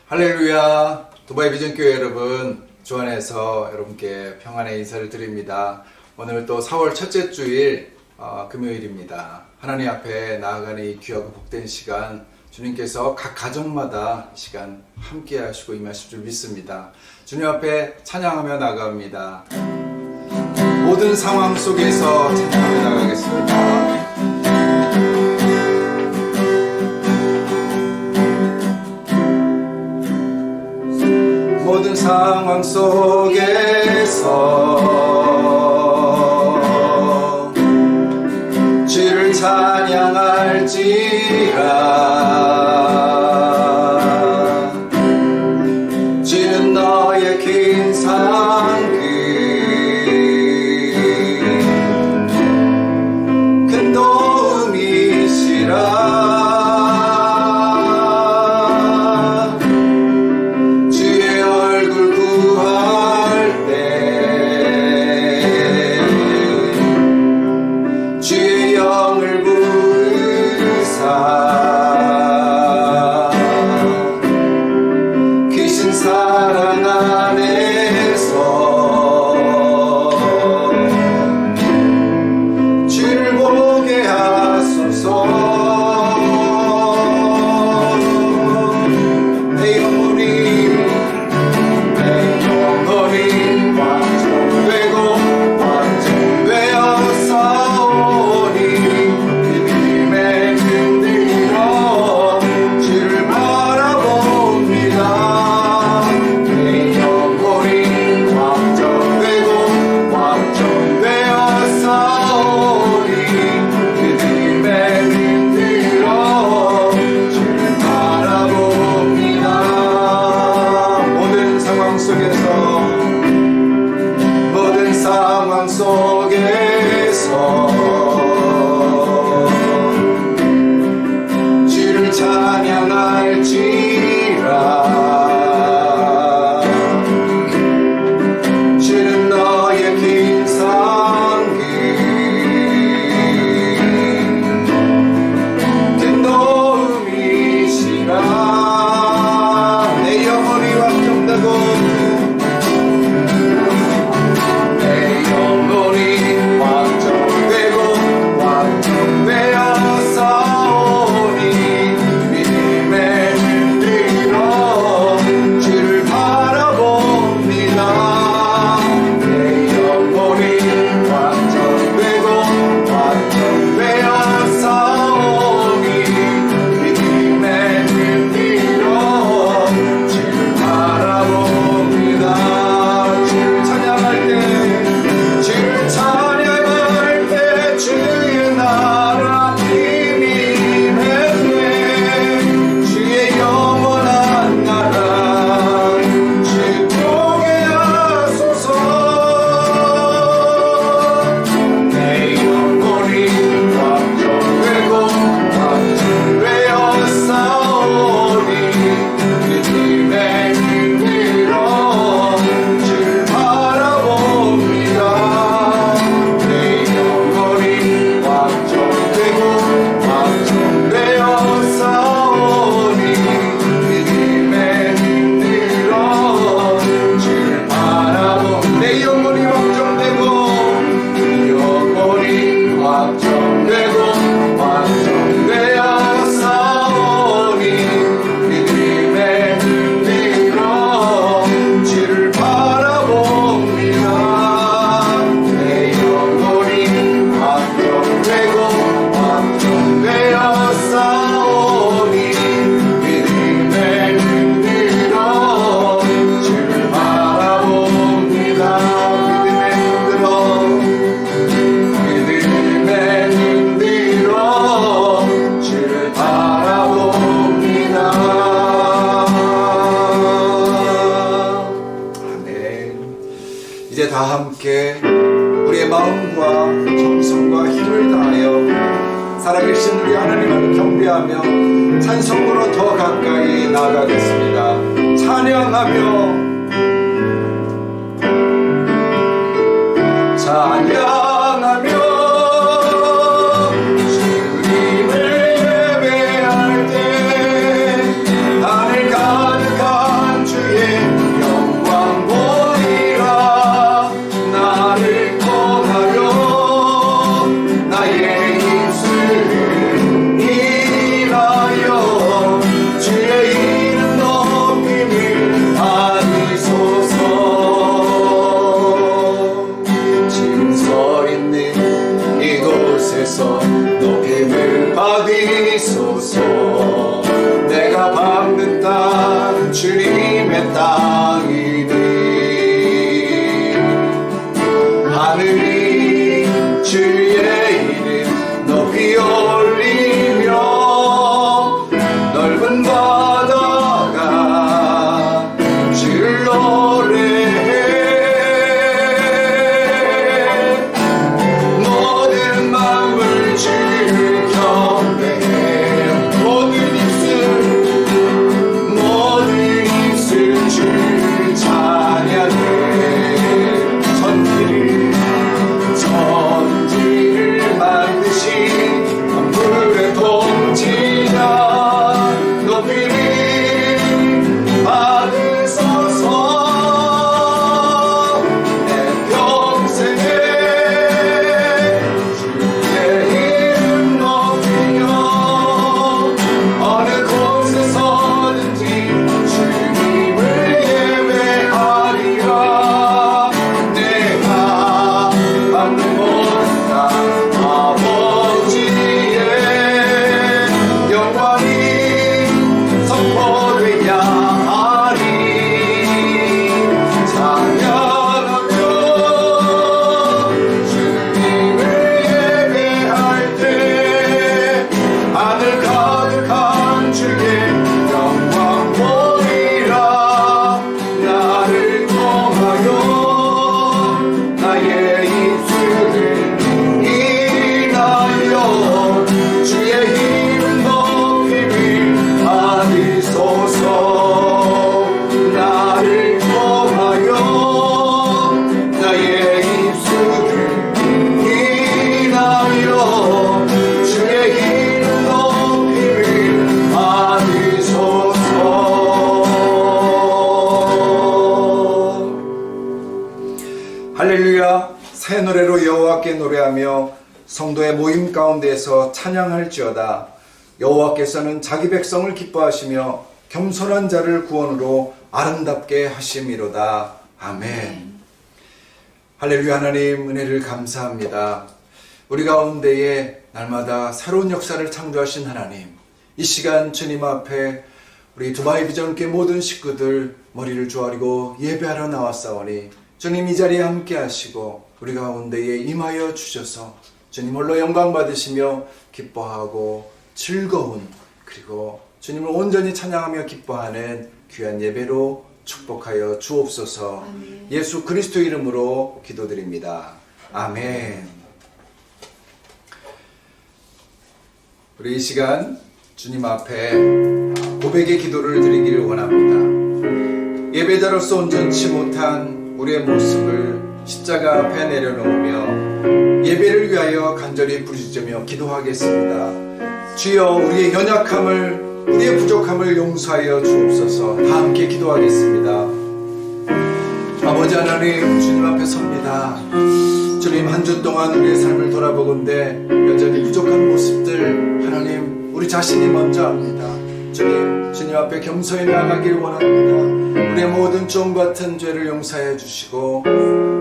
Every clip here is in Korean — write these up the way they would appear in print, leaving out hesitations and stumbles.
할렐루야. 두바이 비전교회 여러분, 주 안에서 여러분께 평안의 인사를 드립니다. 오늘 또 4월 첫째 주일 금요일입니다. 하나님 앞에 나아가는 이 귀하고 복된 시간, 주님께서 각 가정마다 이 시간 함께 하시고 임하실 줄 믿습니다. 주님 앞에 찬양하며 나아갑니다. 모든 상황 속에서 찬양하며 나가겠습니다. 모든 상황 속에서 주를 찬양할지라. 주는 너의 긴 상급 큰 도움이시라. 이제 다 함께 우리의 마음과 정성과 힘을 다하여 살아계신 우리 하나님을 경배하며 찬송으로 더 가까이 나아가겠습니다. 찬양하며 주님을 예배할 때 하늘 가득한 새 노래로 여호와께 노래하며 성도의 모임 가운데에서 찬양할지어다. 여호와께서는 자기 백성을 기뻐하시며 겸손한 자를 구원으로 아름답게 하심이로다. 아멘. 할렐루야. 하나님 은혜를 감사합니다. 우리 가운데에 날마다 새로운 역사를 창조하신 하나님, 이 시간 주님 앞에 우리 두바이 비전교회 모든 식구들 머리를 조아리고 예배하러 나왔사오니 주님 이 자리에 함께 하시고 우리 가운데에 임하여 주셔서 주님 홀로 영광 받으시며 기뻐하고 즐거운, 그리고 주님을 온전히 찬양하며 기뻐하는 귀한 예배로 축복하여 주옵소서. 아멘. 예수 그리스도 이름으로 기도드립니다. 아멘. 우리 이 시간 주님 앞에 고백의 기도를 드리기를 원합니다. 예배자로서 온전치 못한 우리의 모습을 십자가 앞에 내려놓으며 예배를 위하여 간절히 부르짖으며 기도하겠습니다. 주여, 우리의 연약함을, 우리의 부족함을 용서하여 주옵소서. 다 함께 기도하겠습니다. 아버지 하나님, 주님 앞에 섭니다. 주님, 한 주 동안 우리의 삶을 돌아보건대 여전히 부족한 모습들 하나님 우리 자신이 먼저 압니다. 주님 앞에 겸손히 나아가길 원합니다. 우리의 모든 종 같은 죄를 용서해 주시고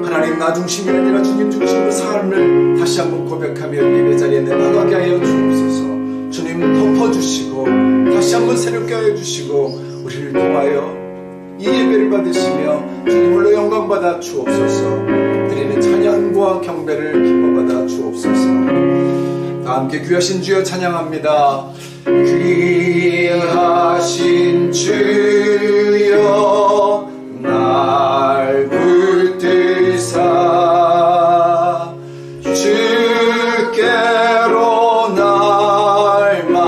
하나님 나 중심이 아니라 주님 중심으로 삶을 다시 한번 고백하며 예배 자리에 나가게 하여 주옵소서. 주님 덮어주시고 다시 한번 새롭게 하여 주시고 우리를 통하여 이 예배를 받으시며 주님 홀로 영광 받아 주옵소서. 드리는 찬양과 경배를 기뻐 받아 주옵소서. 다 함께 귀하신 주여 찬양합니다. 귀하신 주여 날 붙드사 주께로 날마다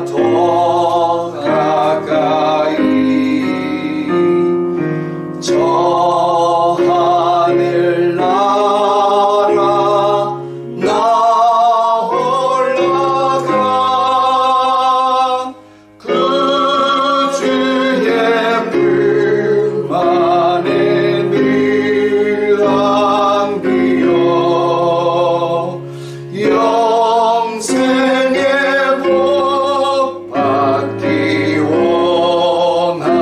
더 가까이 저 하늘 나라 나 올라가 그 주의 품 안에 늘 안기어 영생의 복 받기 원합니다.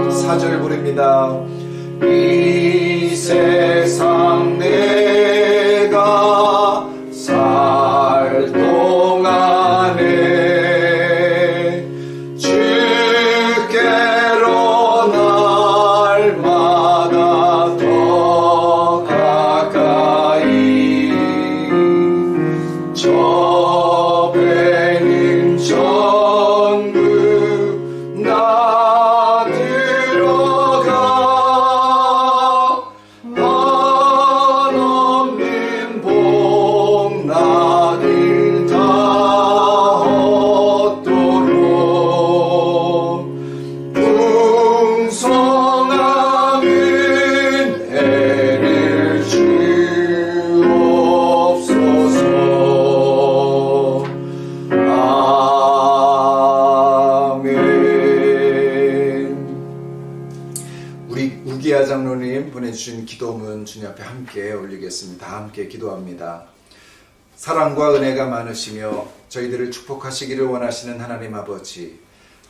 4절 부릅니다. 이 세상 내가 살 동안에 주께로 날마다 더 가까이 저 배는 전부 나 들어가 한없는 복 나를 다 얻도록 풍성한 은혜를 주옵소서. 우리 우기야 장로님 보내주신 기도문 주님 앞에 함께 올리겠습니다. 다 함께 기도합니다. 사랑과 은혜가 많으시며 저희들을 축복하시기를 원하시는 하나님 아버지,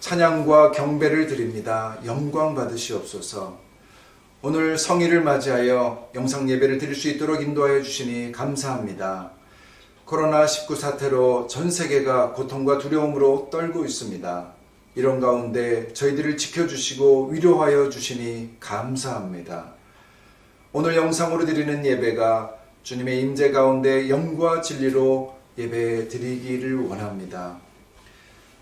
찬양과 경배를 드립니다. 영광 받으시옵소서. 오늘 성일을 맞이하여 영상 예배를 드릴 수 있도록 인도하여 주시니 감사합니다. 코로나19 사태로 전 세계가 고통과 두려움으로 떨고 있습니다. 이런 가운데 저희들을 지켜주시고 위로하여 주시니 감사합니다. 오늘 영상으로 드리는 예배가 주님의 임재 가운데 영과 진리로 예배 드리기를 원합니다.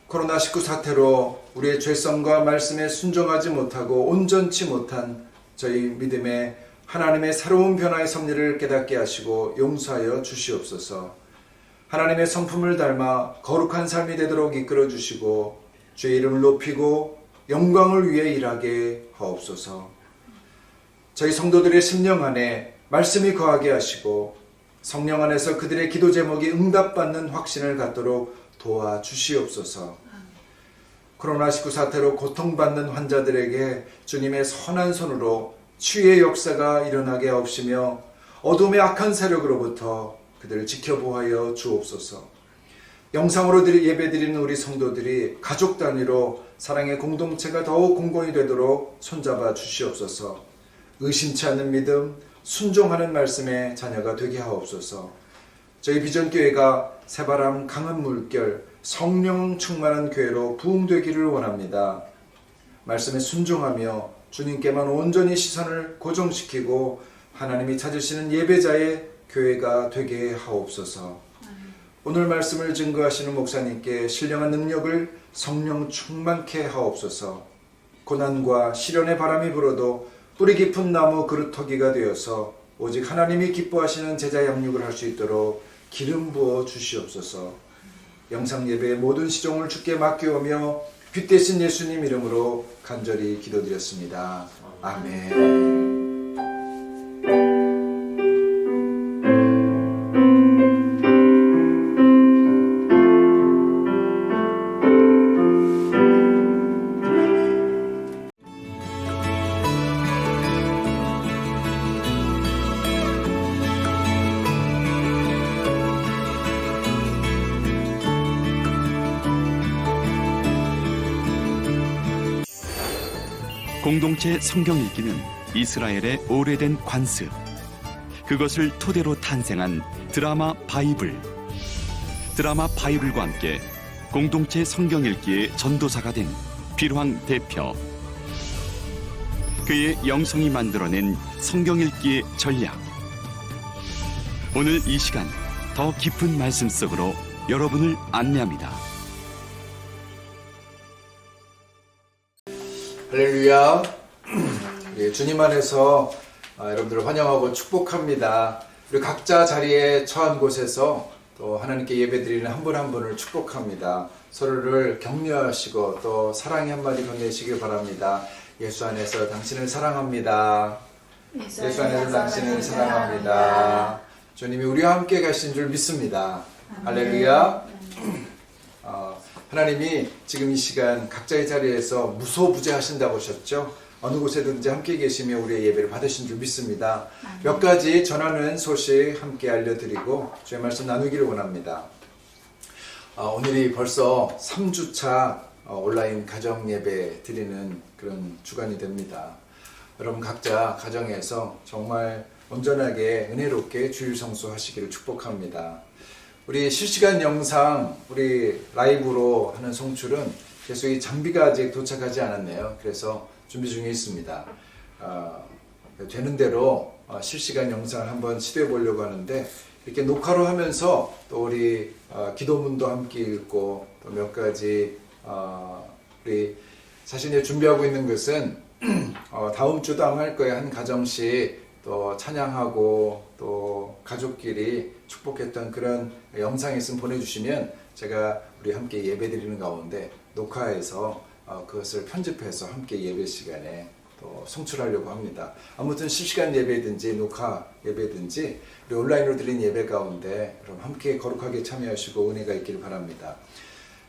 코로나19 사태로 우리의 죄성과 말씀에 순종하지 못하고 온전치 못한 저희 믿음의 하나님의 새로운 변화의 섭리를 깨닫게 하시고 용서하여 주시옵소서. 하나님의 성품을 닮아 거룩한 삶이 되도록 이끌어 주시고 주의 이름을 높이고 영광을 위해 일하게 하옵소서. 저희 성도들의 심령 안에 말씀이 거하게 하시고 성령 안에서 그들의 기도 제목이 응답받는 확신을 갖도록 도와주시옵소서. 코로나19 사태로 고통받는 환자들에게 주님의 선한 손으로 치유의 역사가 일어나게 하옵시며 어둠의 악한 세력으로부터 그들을 지켜보하여 주옵소서. 영상으로 예배드리는 우리 성도들이 가족 단위로 사랑의 공동체가 더욱 공고히 되도록 손잡아 주시옵소서. 의심치 않는 믿음, 순종하는 말씀의 자녀가 되게 하옵소서. 저희 비전교회가 새바람 강한 물결, 성령 충만한 교회로 부흥되기를 원합니다. 말씀에 순종하며 주님께만 온전히 시선을 고정시키고 하나님이 찾으시는 예배자의 교회가 되게 하옵소서. 오늘 말씀을 증거하시는 목사님께 신령한 능력을 성령 충만케 하옵소서. 고난과 시련의 바람이 불어도 뿌리 깊은 나무 그루터기가 되어서 오직 하나님이 기뻐하시는 제자 양육을 할 수 있도록 기름 부어 주시옵소서. 영상 예배의 모든 시종을 주께 맡겨오며 빛 대신 예수님 이름으로 간절히 기도드렸습니다. 아멘. 공동체 성경 읽기는 이스라엘의 오래된 관습, 그것을 토대로 탄생한 드라마 바이블. 드라마 바이블과 함께 공동체 성경 읽기의 전도사가 된 필황 대표, 그의 영성이 만들어낸 성경 읽기의 전략. 오늘 이 시간 더 깊은 말씀 속으로 여러분을 안내합니다. 할렐루야. 예, 주님 안에서 여러분들을 환영하고 축복합니다. 우리 각자 자리에 처한 곳에서 또 하나님께 예배드리는 한 분 한 분을 축복합니다. 서로를 격려하시고 또 사랑의 한마디 건네시길 바랍니다. 예수 안에서 당신을 사랑합니다. 예수 안에서 당신을 사랑합니다. 주님이 우리와 함께 가신 줄 믿습니다. 할렐루야. 하나님이 지금 이 시간 각자의 자리에서 무소부재하신다고 하셨죠. 어느 곳에든지 함께 계시며 우리의 예배를 받으신 줄 믿습니다. 몇 가지 전하는 소식 함께 알려드리고 주의 말씀 나누기를 원합니다. 오늘이 벌써 3주차 온라인 가정 예배 드리는 그런 주간이 됩니다. 여러분 각자 가정에서 정말 온전하게 은혜롭게 주일 성수하시기를 축복합니다. 우리 실시간 영상, 우리 라이브로 하는 송출은 계속 이 장비가 아직 도착하지 않았네요. 그래서 준비 중에 있습니다. 되는 대로 실시간 영상을 한번 시도해 보려고 하는데, 이렇게 녹화로 하면서 또 우리 기도문도 함께 읽고 또 몇 가지 우리 사실 준비하고 있는 것은 다음 주도 아마 할 거예요. 한 가정씩 또 찬양하고 또 가족끼리 축복했던 그런 영상이 있으면 보내주시면 제가 우리 함께 예배 드리는 가운데 녹화해서 그것을 편집해서 함께 예배 시간에 또 송출하려고 합니다. 아무튼 실시간 예배든지 녹화 예배든지 우리 온라인으로 드린 예배 가운데 그럼 함께 거룩하게 참여하시고 은혜가 있기를 바랍니다.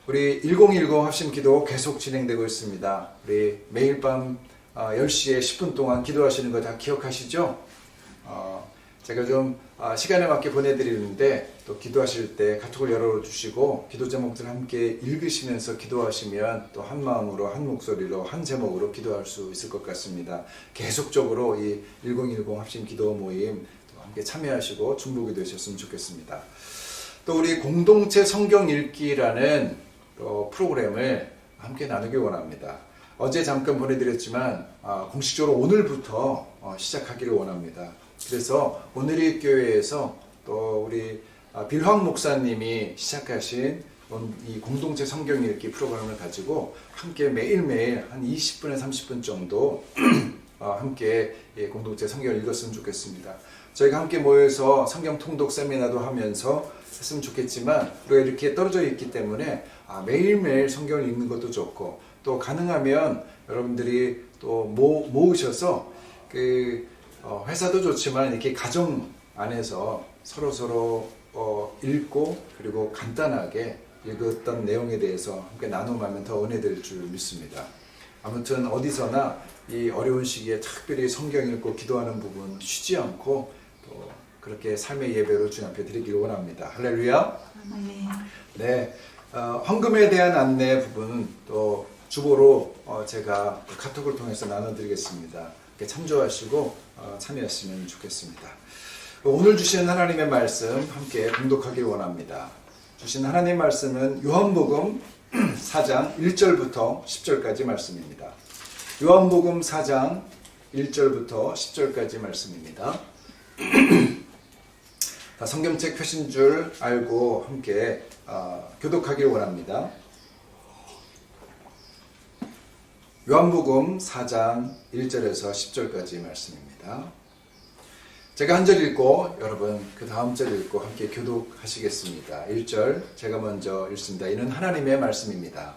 우리 1010 합심 기도 계속 진행되고 있습니다. 우리 매일 밤 10시에 10분 동안 기도하시는 거 다 기억하시죠? 제가 좀 시간에 맞게 보내드리는데 또 기도하실 때 카톡을 열어주시고 기도 제목들 함께 읽으시면서 기도하시면 또 한 마음으로 한 목소리로 한 제목으로 기도할 수 있을 것 같습니다. 계속적으로 이 1010 합심 기도 모임 또 함께 참여하시고 중보기 되셨으면 좋겠습니다. 또 우리 공동체 성경 읽기라는 또 프로그램을 함께 나누기 원합니다. 어제 잠깐 보내드렸지만 공식적으로 오늘부터 시작하기를 원합니다. 그래서 오늘의 교회에서 또 우리 필황 목사님이 시작하신 이 공동체 성경 읽기 프로그램을 가지고 함께 매일매일 한 20분에서 30분 정도 함께 공동체 성경을 읽었으면 좋겠습니다. 저희가 함께 모여서 성경 통독 세미나도 하면서 했으면 좋겠지만 우리가 이렇게 떨어져 있기 때문에 매일매일 성경을 읽는 것도 좋고 또 가능하면 여러분들이 또 모으셔서 회사도 좋지만 이렇게 가정 안에서 서로 읽고 그리고 간단하게 읽었던 내용에 대해서 함께 나눔하면 더 은혜될 줄 믿습니다. 아무튼 어디서나 이 어려운 시기에 특별히 성경 읽고 기도하는 부분 쉬지 않고 또 그렇게 삶의 예배로 주님 앞에 드리기를 원합니다. 할렐루야. 네, 헌금에 대한 안내 부분 또 주보로 제가 카톡을 통해서 나눠드리겠습니다. 참조하시고 참여하시면 좋겠습니다. 오늘 주신 하나님의 말씀 함께 봉독하길 원합니다. 주신 하나님의 말씀은 요한복음 4장 1절부터 10절까지 말씀입니다. 요한복음 4장 1절부터 10절까지 말씀입니다. 성경책 펴신 줄 알고 함께 교독하길 원합니다. 요한복음 4장 1절에서 10절까지 말씀입니다. 제가 한 절 읽고 여러분 그 다음 절 읽고 함께 교독하시겠습니다. 1절 제가 먼저 읽습니다. 이는 하나님의 말씀입니다.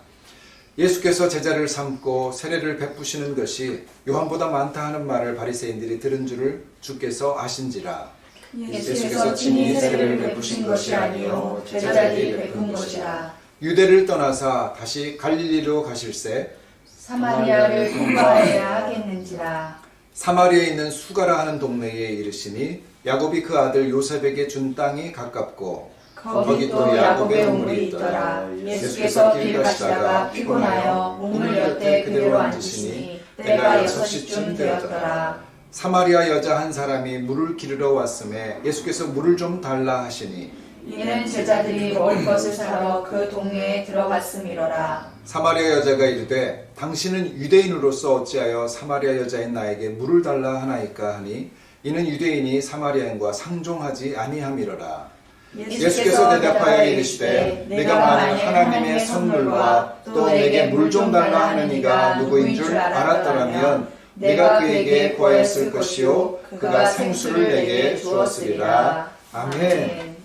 예수께서 제자를 삼고 세례를 베푸시는 것이 요한보다 많다 하는 말을 바리새인들이 들은 줄을 주께서 아신지라. 예수께서 친히 세례를 베푸신 것이 아니요 제자들이 베푼 것이라. 유대를 떠나사 다시 갈릴리로 가실새 사마리아를 통과해야 하겠는지라. 사마리아에 있는 수가라 하는 동네에 이르시니 야곱이 그 아들 요셉에게 준 땅이 가깝고 거기 또 야곱의 우물이 있더라. 예수께서 길 가시다가 피곤하여 우물 곁에 그대로 앉으시니 때가 6시쯤 되었더라. 사마리아 여자 한 사람이 물을 기르러 왔음에 예수께서 물을 좀 달라 하시니 이는 제자들이 먹을 것을 사러 그 동네에 들어갔음이로라. 사마리아 여자가 이르되 당신은 유대인으로서 어찌하여 사마리아 여자인 나에게 물을 달라 하나이까 하니 이는 유대인이 사마리아인과 상종하지 아니함이로라. 예수께서 대답하여 이르시되 내가 만일 하나님의 선물과 또 내게 물 좀 달라 하는 이가 누구인 줄 알았더라면 내가 그에게 구하였을 것이요 그가 생수를 내게 주었으리라. 아멘.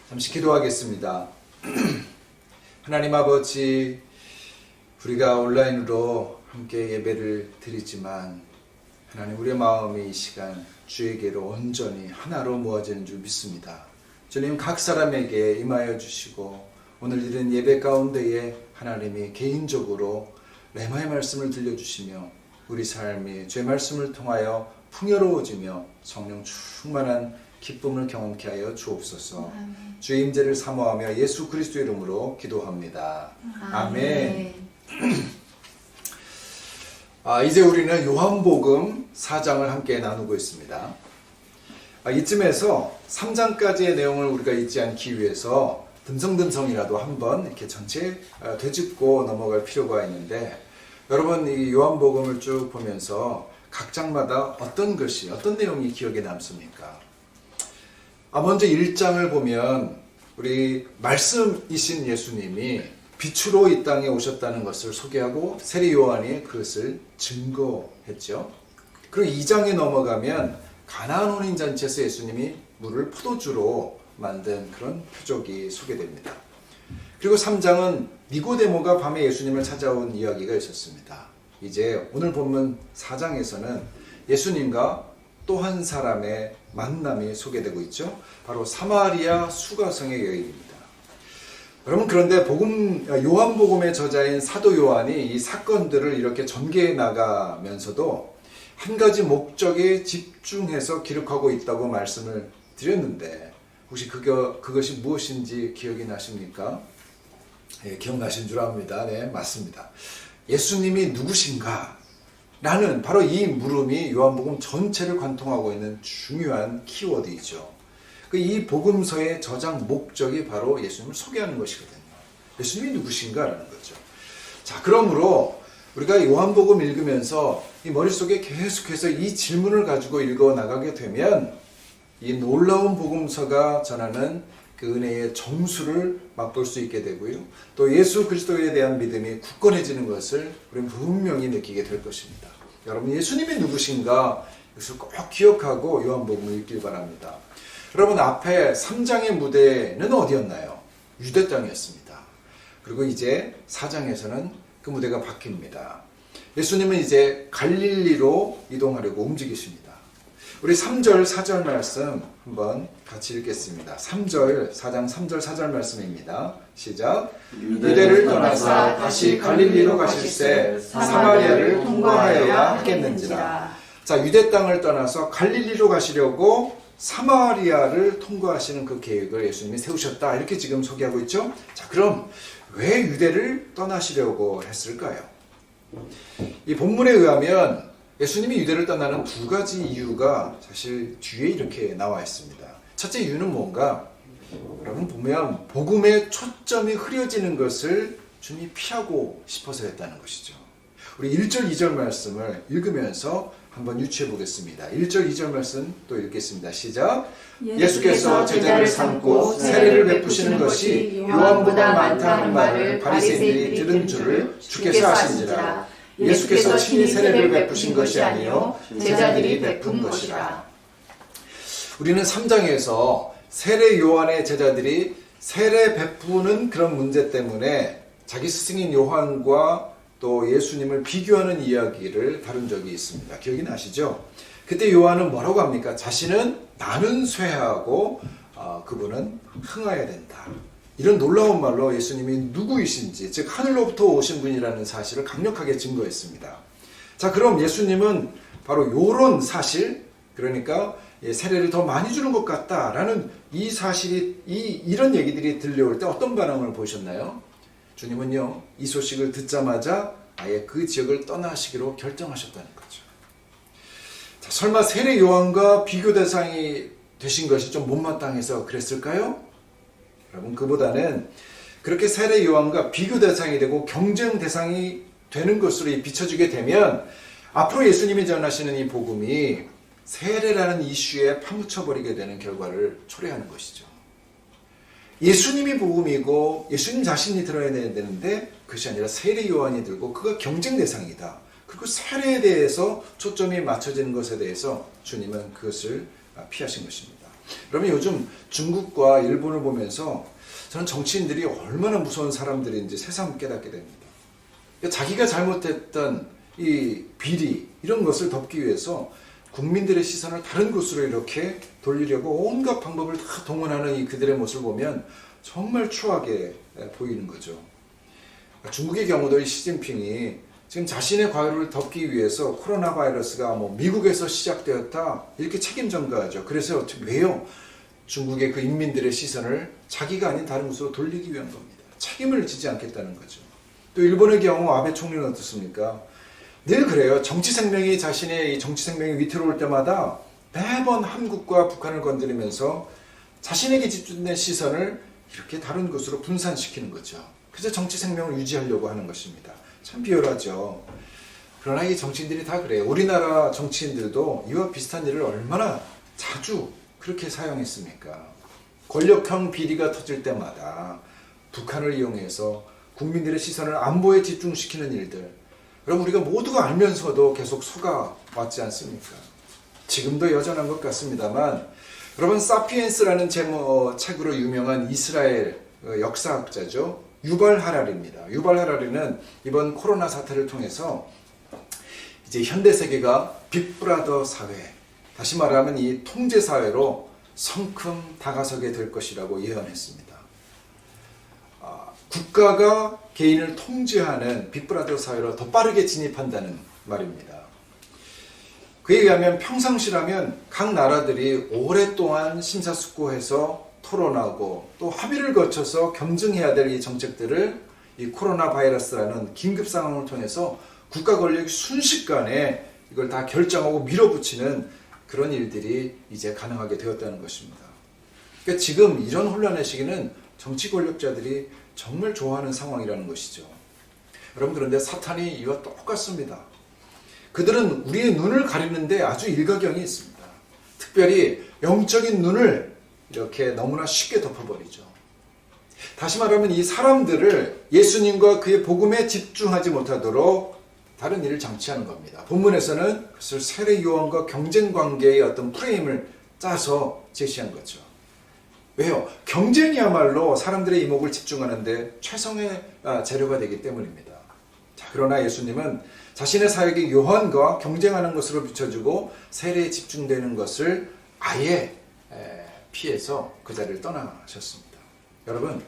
잠시 기도하겠습니다. 하나님 아버지, 우리가 온라인으로 함께 예배를 드리지만 하나님 우리의 마음이 이 시간 주에게로 온전히 하나로 모아지는 줄 믿습니다. 주님 각 사람에게 임하여 주시고 오늘 드린 예배 가운데에 하나님이 개인적으로 레마의 말씀을 들려주시며 우리 삶이 주의 말씀을 통하여 풍요로워지며 성령 충만한 기쁨을 경험케 하여 주옵소서. 주의 임재를 사모하며 예수 그리스도의 이름으로 기도합니다. 아멘. 이제 우리는 요한복음 4장을 함께 나누고 있습니다. 이쯤에서 3장까지의 내용을 우리가 잊지 않기 위해서 듬성듬성이라도 한번 이렇게 전체 되짚고 넘어갈 필요가 있는데, 여러분 이 요한복음을 쭉 보면서 각 장마다 어떤 내용이 기억에 남습니까? 먼저 1장을 보면 우리 말씀이신 예수님이 빛으로 이 땅에 오셨다는 것을 소개하고 세례 요한이 그것을 증거했죠. 그리고 2장에 넘어가면 가나안 혼인 잔치에서 예수님이 물을 포도주로 만든 그런 표적이 소개됩니다. 그리고 3장은 니고데모가 밤에 예수님을 찾아온 이야기가 있었습니다. 이제 오늘 본문 4장에서는 예수님과 또 한 사람의 만남이 소개되고 있죠. 바로 사마리아 수가성의 여인입니다. 여러분, 그런데 요한복음의 저자인 사도 요한이 이 사건들을 이렇게 전개해 나가면서도 한 가지 목적에 집중해서 기록하고 있다고 말씀을 드렸는데, 혹시 그것이 무엇인지 기억이 나십니까? 네, 기억나신 줄 압니다. 네, 맞습니다. 예수님이 누구신가? 라는 바로 이 물음이 요한복음 전체를 관통하고 있는 중요한 키워드이죠. 이 복음서의 저장 목적이 바로 예수님을 소개하는 것이거든요. 예수님이 누구신가라는 거죠. 자, 그러므로 우리가 요한복음 읽으면서 이 머릿속에 계속해서 이 질문을 가지고 읽어 나가게 되면 이 놀라운 복음서가 전하는 그 은혜의 정수를 맛볼 수 있게 되고요. 또 예수 그리스도에 대한 믿음이 굳건해지는 것을 우리는 분명히 느끼게 될 것입니다. 여러분, 예수님이 누구신가? 이것을 꼭 기억하고 요한복음을 읽길 바랍니다. 여러분, 앞에 3장의 무대는 어디였나요? 유대 땅이었습니다. 그리고 이제 4장에서는 그 무대가 바뀝니다. 예수님은 이제 갈릴리로 이동하려고 움직이십니다. 우리 3절 4절 말씀 한번 같이 읽겠습니다. 3절 4장 3절 4절 말씀입니다. 시작. 유대를 떠나사 다시 갈릴리로 가실새 사마리아를 통과하여야 하겠는지라. 자, 유대 땅을 떠나서 갈릴리로 가시려고 사마리아를 통과하시는 그 계획을 예수님이 세우셨다. 이렇게 지금 소개하고 있죠. 자, 그럼 왜 유대를 떠나시려고 했을까요? 이 본문에 의하면 예수님이 유대를 떠나는 두 가지 이유가 사실 뒤에 이렇게 나와 있습니다. 첫째 이유는 뭔가? 여러분 보면 복음의 초점이 흐려지는 것을 주님이 피하고 싶어서 했다는 것이죠. 우리 1절 2절 말씀을 읽으면서 한번 유추해 보겠습니다. 1절 2절 말씀 또 읽겠습니다. 시작. 예수께서 제자를 삼고 세례를 베푸시는 것이 요한보다 많다는 말을 바리새인들이 들은 줄을 주께서 아신지라. 예수께서 친히 세례를 베푸신 것이 아니요 제자들이 베푼 것이라. 우리는 3장에서 세례 요한의 제자들이 세례 베푸는 그런 문제 때문에 자기 스승인 요한과 또 예수님을 비교하는 이야기를 다룬 적이 있습니다. 기억이 나시죠? 그때 요한은 뭐라고 합니까? 자신은 나는 쇠하고 그분은 흥하여야 된다. 이런 놀라운 말로 예수님이 누구이신지, 즉 하늘로부터 오신 분이라는 사실을 강력하게 증거했습니다. 자, 그럼 예수님은 바로 이런 사실, 그러니까 세례를 더 많이 주는 것 같다라는 이 사실이, 이런 얘기들이 들려올 때 어떤 반응을 보이셨나요? 주님은요, 이 소식을 듣자마자 아예 그 지역을 떠나시기로 결정하셨다는 거죠. 자, 설마 세례 요한과 비교 대상이 되신 것이 좀 못마땅해서 그랬을까요? 여러분, 그보다는 그렇게 세례 요한과 비교 대상이 되고 경쟁 대상이 되는 것으로 비춰지게 되면 앞으로 예수님이 전하시는 이 복음이 세례라는 이슈에 파묻혀버리게 되는 결과를 초래하는 것이죠. 예수님이 복음이고 예수님 자신이 들어야 되는데 그것이 아니라 세례 요한이 들고 그가 경쟁 대상이다. 그리고 세례에 대해서 초점이 맞춰지는 것에 대해서 주님은 그것을 피하신 것입니다. 여러분, 요즘 중국과 일본을 보면서 저는 정치인들이 얼마나 무서운 사람들인지 새삼 깨닫게 됩니다. 자기가 잘못했던 이 비리 이런 것을 덮기 위해서 국민들의 시선을 다른 곳으로 이렇게 돌리려고 온갖 방법을 다 동원하는 이 그들의 모습을 보면 정말 추하게 보이는 거죠. 중국의 경우도 이 시진핑이 지금 자신의 과오를 덮기 위해서 코로나 바이러스가 미국에서 시작되었다 이렇게 책임 전가하죠. 그래서 왜요? 중국의 그 인민들의 시선을 자기가 아닌 다른 곳으로 돌리기 위한 겁니다. 책임을 지지 않겠다는 거죠. 또 일본의 경우 아베 총리는 어떻습니까? 늘 그래요. 정치 생명이 자신의 이 정치 생명이 위태로울 때마다 매번 한국과 북한을 건드리면서 자신에게 집중된 시선을 이렇게 다른 곳으로 분산시키는 거죠. 그래서 정치 생명을 유지하려고 하는 것입니다. 참 비열하죠. 그러나 이 정치인들이 다 그래요. 우리나라 정치인들도 이와 비슷한 일을 얼마나 자주 그렇게 사용했습니까? 권력형 비리가 터질 때마다 북한을 이용해서 국민들의 시선을 안보에 집중시키는 일들, 여러분 우리가 모두가 알면서도 계속 속아왔지 않습니까? 지금도 여전한 것 같습니다만, 여러분 사피엔스라는 책으로 유명한 이스라엘 역사학자죠. 유발 하라리입니다. 유발 하라리는 이번 코로나 사태를 통해서 이제 현대 세계가 빅브라더 사회, 다시 말하면 이 통제 사회로 성큼 다가서게 될 것이라고 예언했습니다. 국가가 개인을 통제하는 빅브라더 사회로 더 빠르게 진입한다는 말입니다. 그에 의하면 평상시라면 각 나라들이 오랫동안 심사숙고해서 토론하고 또 합의를 거쳐서 검증해야 될 이 정책들을 이 코로나 바이러스라는 긴급 상황을 통해서 국가 권력이 순식간에 이걸 다 결정하고 밀어붙이는 그런 일들이 이제 가능하게 되었다는 것입니다. 그러니까 지금 이런 혼란의 시기는 정치 권력자들이 정말 좋아하는 상황이라는 것이죠. 여러분, 그런데 사탄이 이와 똑같습니다. 그들은 우리의 눈을 가리는데 아주 일가견이 있습니다. 특별히 영적인 눈을 이렇게 너무나 쉽게 덮어버리죠. 다시 말하면 이 사람들을 예수님과 그의 복음에 집중하지 못하도록 다른 일을 장치하는 겁니다. 본문에서는 그것을 세례 요한과 경쟁 관계의 어떤 프레임을 짜서 제시한 거죠. 왜요? 경쟁이야말로 사람들의 이목을 집중하는데 최선의 재료가 되기 때문입니다. 자, 그러나 예수님은 자신의 사역이 요한과 경쟁하는 것으로 비춰지고 세례에 집중되는 것을 아예 피해서 그 자리를 떠나셨습니다. 여러분,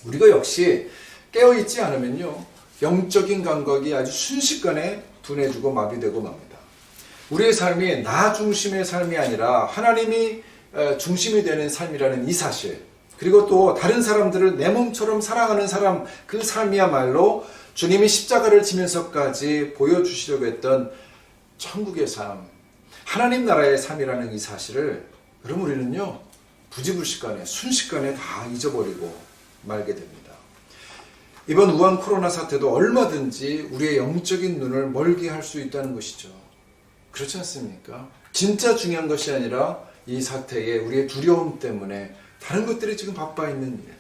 우리가 역시 깨어있지 않으면요, 영적인 감각이 아주 순식간에 둔해지고 마비되고 맙니다. 우리의 삶이 나 중심의 삶이 아니라 하나님이 중심이 되는 삶이라는 이 사실, 그리고 또 다른 사람들을 내 몸처럼 사랑하는 사람, 그 삶이야말로 주님이 십자가를 지면서까지 보여주시려고 했던 천국의 삶, 하나님 나라의 삶이라는 이 사실을 그럼 우리는요, 부지불식간에 순식간에 다 잊어버리고 말게 됩니다. 이번 우한 코로나 사태도 얼마든지 우리의 영적인 눈을 멀게 할 수 있다는 것이죠. 그렇지 않습니까? 진짜 중요한 것이 아니라 이 사태에 우리의 두려움 때문에 다른 것들이 지금 바빠 있는 일.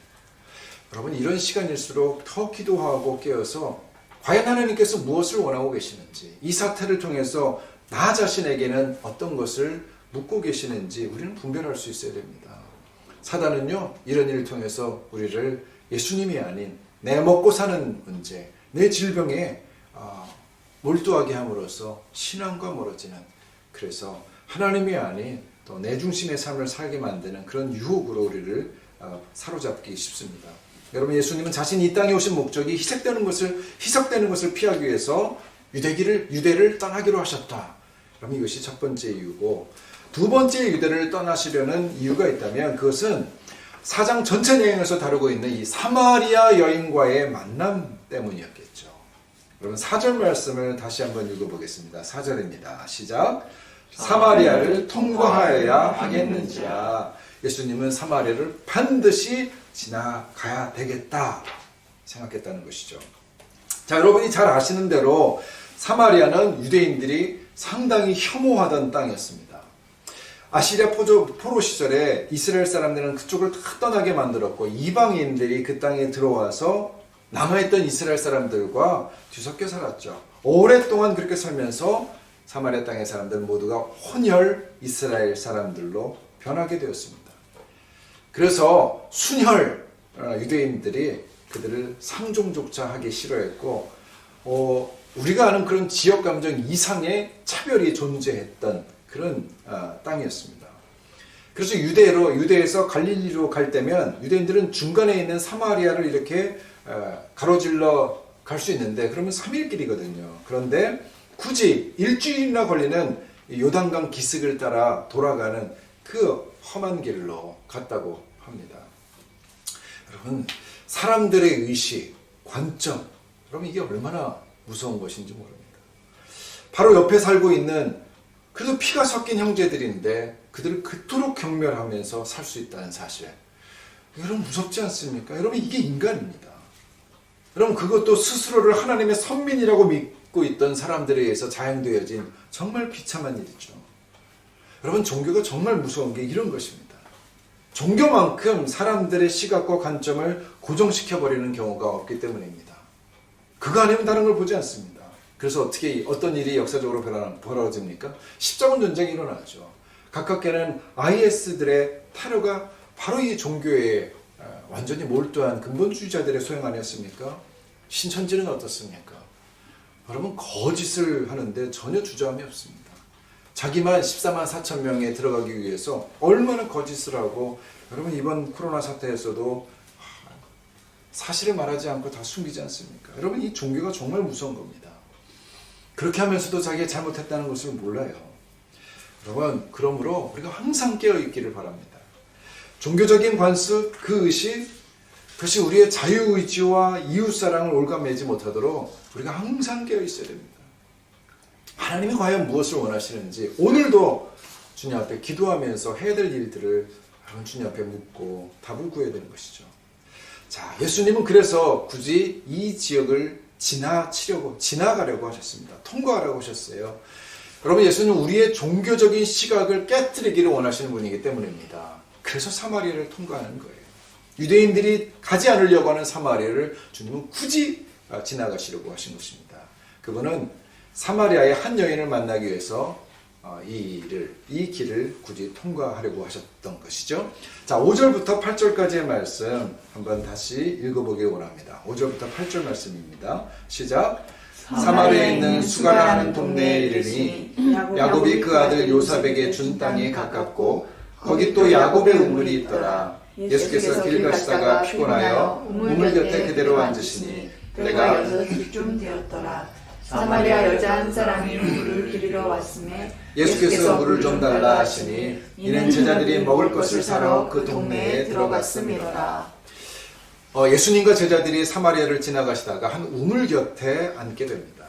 여러분, 이런 시간일수록 더 기도하고 깨어서 과연 하나님께서 무엇을 원하고 계시는지, 이 사태를 통해서 나 자신에게는 어떤 것을 묻고 계시는지 우리는 분별할 수 있어야 됩니다. 사단은요, 이런 일을 통해서 우리를 예수님이 아닌 내 먹고 사는 문제, 내 질병에 몰두하게 함으로써 신앙과 멀어지는, 그래서 하나님이 아닌 또 내 중심의 삶을 살게 만드는 그런 유혹으로 우리를 사로잡기 쉽습니다. 여러분, 예수님은 자신이 이 땅에 오신 목적이 희석되는 것을 피하기 위해서 유대를 떠나기로 하셨다. 그럼 이것이 첫 번째 이유고, 두 번째 유대를 떠나시려는 이유가 있다면 그것은 4장 전체 내용에서 다루고 있는 이 사마리아 여인과의 만남 때문이었겠죠. 여러분, 4절 말씀을 다시 한번 읽어보겠습니다. 4절입니다. 시작. 사마리아를 통과하여야 하겠는지라. 예수님은 사마리아를 반드시 지나가야 되겠다 생각했다는 것이죠. 자, 여러분이 잘 아시는 대로 사마리아는 유대인들이 상당히 혐오하던 땅이었습니다. 아시리아 포로 시절에 이스라엘 사람들은 그쪽을 다 떠나게 만들었고, 이방인들이 그 땅에 들어와서 남아있던 이스라엘 사람들과 뒤섞여 살았죠. 오랫동안 그렇게 살면서 사마리아 땅의 사람들 모두가 혼혈 이스라엘 사람들로 변하게 되었습니다. 그래서 순혈 유대인들이 그들을 상종조차 하기 싫어했고, 우리가 아는 그런 지역 감정 이상의 차별이 존재했던 그런 땅이었습니다. 그래서 유대에서 갈릴리로 갈 때면 유대인들은 중간에 있는 사마리아를 이렇게 가로질러 갈 수 있는데, 그러면 3일 길이거든요. 그런데 굳이 일주일이나 걸리는 요단강 기슭을 따라 돌아가는 그 험한 길로 갔다고 합니다. 여러분, 사람들의 의식, 관점, 여러분 이게 얼마나 무서운 것인지 모릅니다. 바로 옆에 살고 있는 그래도 피가 섞인 형제들인데 그들을 그토록 경멸하면서 살 수 있다는 사실, 여러분 무섭지 않습니까? 여러분, 이게 인간입니다. 여러분, 그것도 스스로를 하나님의 선민이라고 믿고 있던 사람들에 의해서 자행되어진 정말 비참한 일이죠. 여러분, 종교가 정말 무서운 게 이런 것입니다. 종교만큼 사람들의 시각과 관점을 고정시켜버리는 경우가 없기 때문입니다. 그거 아니면 다른 걸 보지 않습니다. 그래서 어떤 일이 역사적으로 벌어집니까? 십자군 전쟁이 일어나죠. 가깝게는 IS들의 테러가 바로 이 종교에 완전히 몰두한 근본주의자들의 소행 아니었습니까? 신천지는 어떻습니까? 여러분, 거짓을 하는데 전혀 주저함이 없습니다. 자기만 14만 4천 명에 들어가기 위해서 얼마나 거짓을 하고, 여러분 이번 코로나 사태에서도 사실을 말하지 않고 다 숨기지 않습니까? 여러분, 이 종교가 정말 무서운 겁니다. 그렇게 하면서도 자기가 잘못했다는 것을 몰라요. 여러분, 그러므로 우리가 항상 깨어있기를 바랍니다. 종교적인 관습, 그 의식, 그것이 우리의 자유의지와 이웃사랑을 올가매지 못하도록 우리가 항상 깨어있어야 됩니다. 하나님이 과연 무엇을 원하시는지 오늘도 주님 앞에 기도하면서 해야 될 일들을 여러분 주님 앞에 묻고 답을 구해야 되는 것이죠. 자, 예수님은 그래서 굳이 이 지역을 지나가려고 하셨습니다. 통과하라고 하셨어요. 여러분, 예수님은 우리의 종교적인 시각을 깨트리기를 원하시는 분이기 때문입니다. 그래서 사마리아를 통과하는 거예요. 유대인들이 가지 않으려고 하는 사마리아를 주님은 굳이 지나가시려고 하신 것입니다. 그분은 사마리아의 한 여인을 만나기 위해서 이 길을 굳이 통과하려고 하셨던 것이죠. 자, 5절부터 8절까지의 말씀 한번 다시 읽어보기 원합니다. 5절부터 8절 말씀입니다. 시작. 사마리아에 있는 수가라 하는 동네에 이르니 야곱이 그 아들 요셉에게 준 땅이 가깝고 거기 또 야곱의 우물이 있더라. 예수께서 길 가시다가 피곤하여 우물 곁에 그대로 앉으시니 때가 6시쯤 되었더라. 사마리아 여자 한 사람이 물을 기르러 왔음에 예수께서 물을 좀 달라 하시니 이는 제자들이 먹을 것을 사러 그 동네에 들어갔음이더라. 예수님과 제자들이 사마리아를 지나가시다가 한 우물 곁에 앉게 됩니다.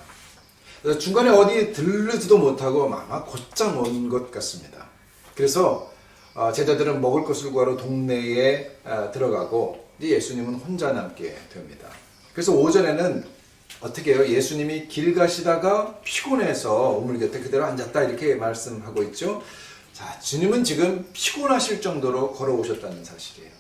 그래서 중간에 어디 들르지도 못하고 아마 곧장 온 것 같습니다. 그래서 제자들은 먹을 것을 구하러 동네에 들어가고 예수님은 혼자 남게 됩니다. 그래서 오전에는 어떻게 해요? 예수님이 길 가시다가 피곤해서 우물 곁에 그대로 앉았다 이렇게 말씀하고 있죠. 자, 주님은 지금 피곤하실 정도로 걸어오셨다는 사실이에요.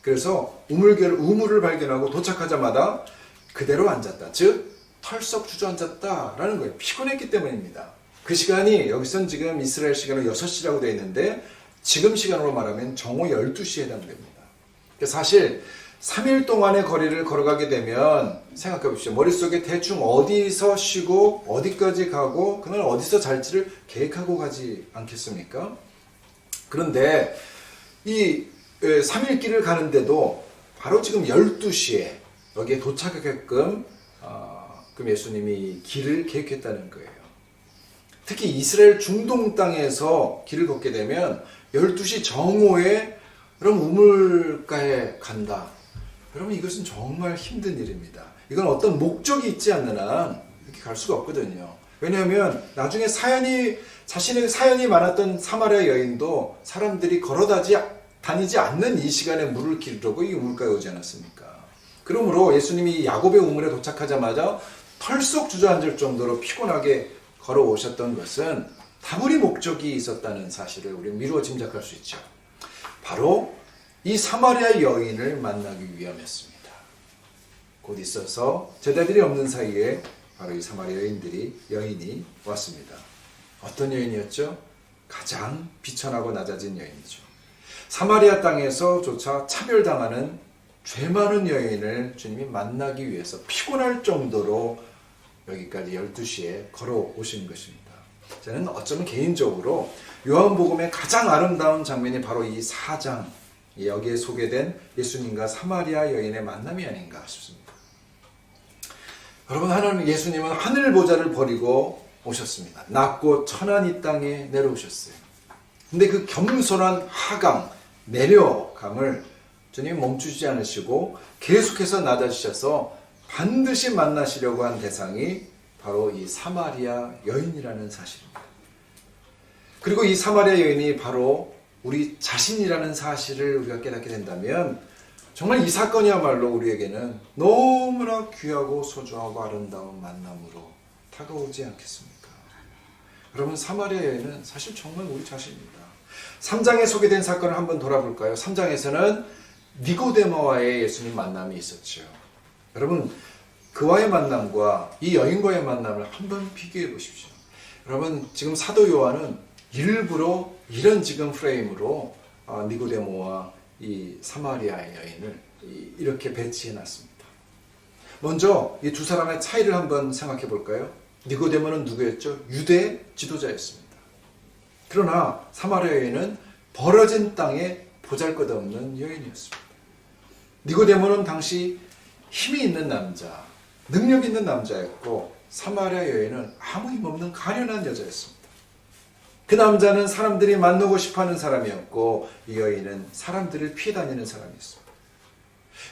그래서 우물을 발견하고 도착하자마자 그대로 앉았다. 즉 털썩 주저앉았다라는 거예요. 피곤했기 때문입니다. 그 시간이 여기선 지금 이스라엘 시간으로 6시라고 되어 있는데 지금 시간으로 말하면 정오 12시에 해당됩니다. 사실 3일 동안의 거리를 걸어가게 되면 생각해 보십시오. 머릿속에 대충 어디서 쉬고 어디까지 가고 그날 어디서 잘지를 계획하고 가지 않겠습니까? 그런데 이 3일 길을 가는데도 바로 지금 12시에 여기에 도착하게끔 그럼 예수님이 길을 계획했다는 거예요. 특히 이스라엘 중동 땅에서 길을 걷게 되면 12시 정오에 그럼 우물가에 간다. 여러분 이것은 정말 힘든 일입니다. 이건 어떤 목적이 있지 않는 한 이렇게 갈 수가 없거든요. 왜냐하면 나중에 자신의 사연이 많았던 사마리아 여인도 사람들이 다니지 않는 이 시간에 물을 기르려고 이 우물가에 오지 않았습니까? 그러므로 예수님이 야곱의 우물에 도착하자마자 털썩 주저앉을 정도로 피곤하게 걸어오셨던 것은 다분히 목적이 있었다는 사실을 우리는 미루어 짐작할 수 있죠. 바로 이 사마리아 여인을 만나기 위함이었습니다. 곧 있어서 제자들이 없는 사이에 바로 이 사마리아 여인이 왔습니다. 어떤 여인이었죠? 가장 비천하고 낮아진 여인이죠. 사마리아 땅에서조차 차별당하는 죄 많은 여인을 주님이 만나기 위해서 피곤할 정도로 여기까지 12시에 걸어오신 것입니다. 저는 어쩌면 개인적으로 요한복음의 가장 아름다운 장면이 바로 이 4장 여기에 소개된 예수님과 사마리아 여인의 만남이 아닌가 싶습니다. 여러분, 예수님은 하늘 보좌를 버리고 오셨습니다. 낮고 천한 이 땅에 내려오셨어요. 근데 그 겸손한 하강, 내려감을 주님이 멈추지 않으시고 계속해서 낮아지셔서 반드시 만나시려고 한 대상이 바로 이 사마리아 여인이라는 사실입니다. 그리고 이 사마리아 여인이 바로 우리 자신이라는 사실을 우리가 깨닫게 된다면 정말 이 사건이야말로 우리에게는 너무나 귀하고 소중하고 아름다운 만남으로 다가오지 않겠습니까? 여러분, 사마리아 여인은 사실 정말 우리 자신입니다. 3장에 소개된 사건을 한번 돌아볼까요? 3장에서는 니고데모와의 예수님 만남이 있었죠. 여러분, 그와의 만남과 이 여인과의 만남을 한번 비교해 보십시오. 여러분, 지금 사도 요한은 일부러 이런 지금 프레임으로 니고데모와 이 사마리아의 여인을 이렇게 배치해 놨습니다. 먼저 이 두 사람의 차이를 한번 생각해 볼까요? 니고데모는 누구였죠? 유대 지도자였습니다. 그러나 사마리아 여인은 벌어진 땅에 보잘것없는 여인이었습니다. 니고데모는 당시 힘이 있는 남자, 능력 있는 남자였고 사마리아 여인은 아무 힘없는 가련한 여자였습니다. 그 남자는 사람들이 만나고 싶어하는 사람이었고 이 여인은 사람들을 피해 다니는 사람이었습니다.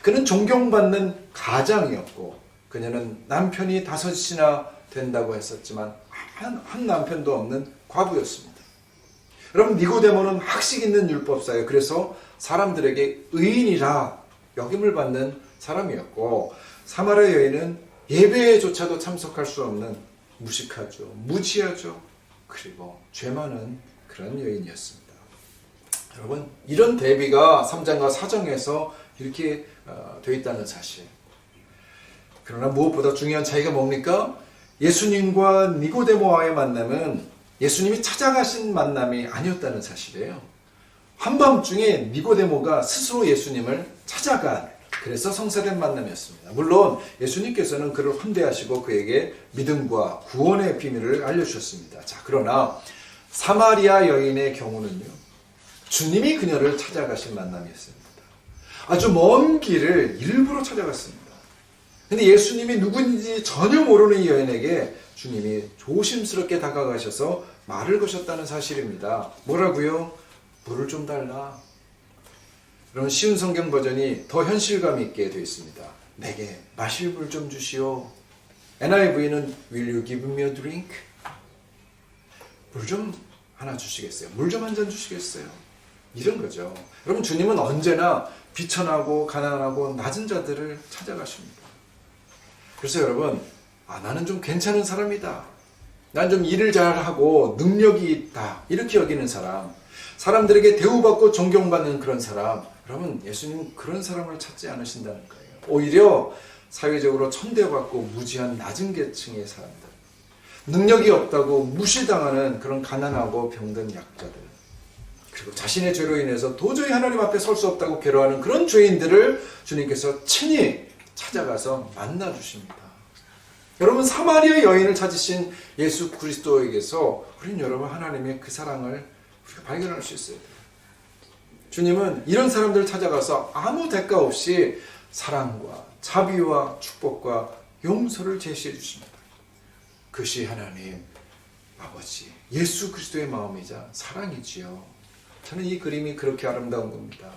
그는 존경받는 가장이었고 그녀는 남편이 5이나 된다고 했었지만 한 남편도 없는 과부였습니다. 여러분, 니고데모는 학식 있는 율법사예요. 그래서 사람들에게 의인이라 여김을 받는 사람이었고 사마리아 여인은 예배에조차도 참석할 수 없는 무식하죠, 무지하죠, 그리고 죄 많은 그런 여인이었습니다. 여러분, 이런 대비가 3장과 4장에서 이렇게 되어 있다는 사실. 그러나 무엇보다 중요한 차이가 뭡니까? 예수님과 니고데모와의 만남은 예수님이 찾아가신 만남이 아니었다는 사실이에요. 한밤중에 니고데모가 스스로 예수님을 찾아간, 그래서 성사된 만남이었습니다. 물론 예수님께서는 그를 환대하시고 그에게 믿음과 구원의 비밀을 알려주셨습니다. 자, 그러나 사마리아 여인의 경우는요, 주님이 그녀를 찾아가신 만남이었습니다. 아주 먼 길을 일부러 찾아갔습니다. 근데 예수님이 누구인지 전혀 모르는 이 여인에게 주님이 조심스럽게 다가가셔서 말을 거셨다는 사실입니다. 뭐라고요? 물을 좀 달라. 이런 쉬운 성경 버전이 더 현실감 있게 되어 있습니다. 내게 마실 물 좀 주시오. NIV는 Will you give me a drink? 물 좀 하나 주시겠어요? 물 좀 한 잔 주시겠어요? 이런 거죠. 여러분, 주님은 언제나 비천하고 가난하고 낮은 자들을 찾아가십니다. 그래서 여러분, 나는 좀 괜찮은 사람이다, 난 좀 일을 잘하고 능력이 있다, 이렇게 여기는 사람, 사람들에게 대우받고 존경받는 그런 사람, 여러분, 예수님은 그런 사람을 찾지 않으신다는 거예요. 오히려 사회적으로 천대받고 무지한 낮은 계층의 사람들, 능력이 없다고 무시당하는 그런 가난하고 병든 약자들, 그리고 자신의 죄로 인해서 도저히 하나님 앞에 설 수 없다고 괴로워하는 그런 죄인들을 주님께서 친히 찾아가서 만나주십니다. 여러분, 사마리아 여인을 찾으신 예수 그리스도에게서 우리는 여러분 하나님의 그 사랑을 우리가 발견할 수 있어야 돼요. 주님은 이런 사람들을 찾아가서 아무 대가 없이 사랑과 자비와 축복과 용서를 제시해 주십니다. 그것이 하나님 아버지 예수 그리스도의 마음이자 사랑이지요. 저는 이 그림이 그렇게 아름다운 겁니다.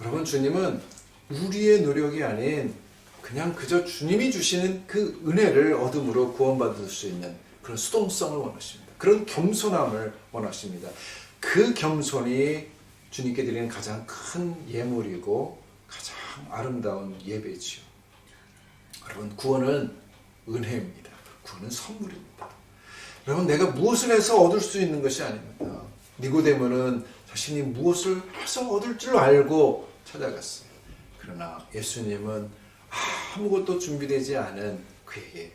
여러분, 주님은 우리의 노력이 아닌 그냥 그저 주님이 주시는 그 은혜를 얻음으로 구원받을 수 있는 그런 수동성을 원하십니다. 그런 겸손함을 원하십니다. 그 겸손이 주님께 드리는 가장 큰 예물이고 가장 아름다운 예배지요. 여러분, 구원은 은혜입니다. 구원은 선물입니다. 여러분, 내가 무엇을 해서 얻을 수 있는 것이 아닙니다. 니고데모는 자신이 무엇을 해서 얻을 줄 알고 찾아갔어요. 그러나 예수님은 아무것도 준비되지 않은 그에게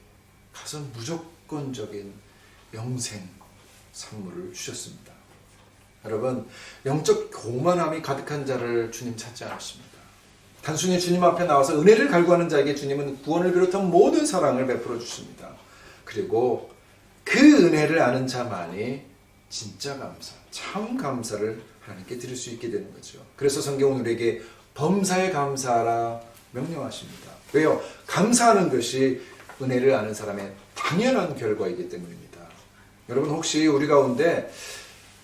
가서 무조건적인 영생 선물을 주셨습니다. 여러분, 영적 교만함이 가득한 자를 주님 찾지 않으십니다. 단순히 주님 앞에 나와서 은혜를 갈구하는 자에게 주님은 구원을 비롯한 모든 사랑을 베풀어 주십니다. 그리고 그 은혜를 아는 자만이 진짜 감사, 참 감사를 하나님께 드릴 수 있게 되는 거죠. 그래서 성경은 우리에게 범사에 감사하라 명령하십니다. 왜요? 감사하는 것이 은혜를 아는 사람의 당연한 결과이기 때문입니다. 여러분, 혹시 우리 가운데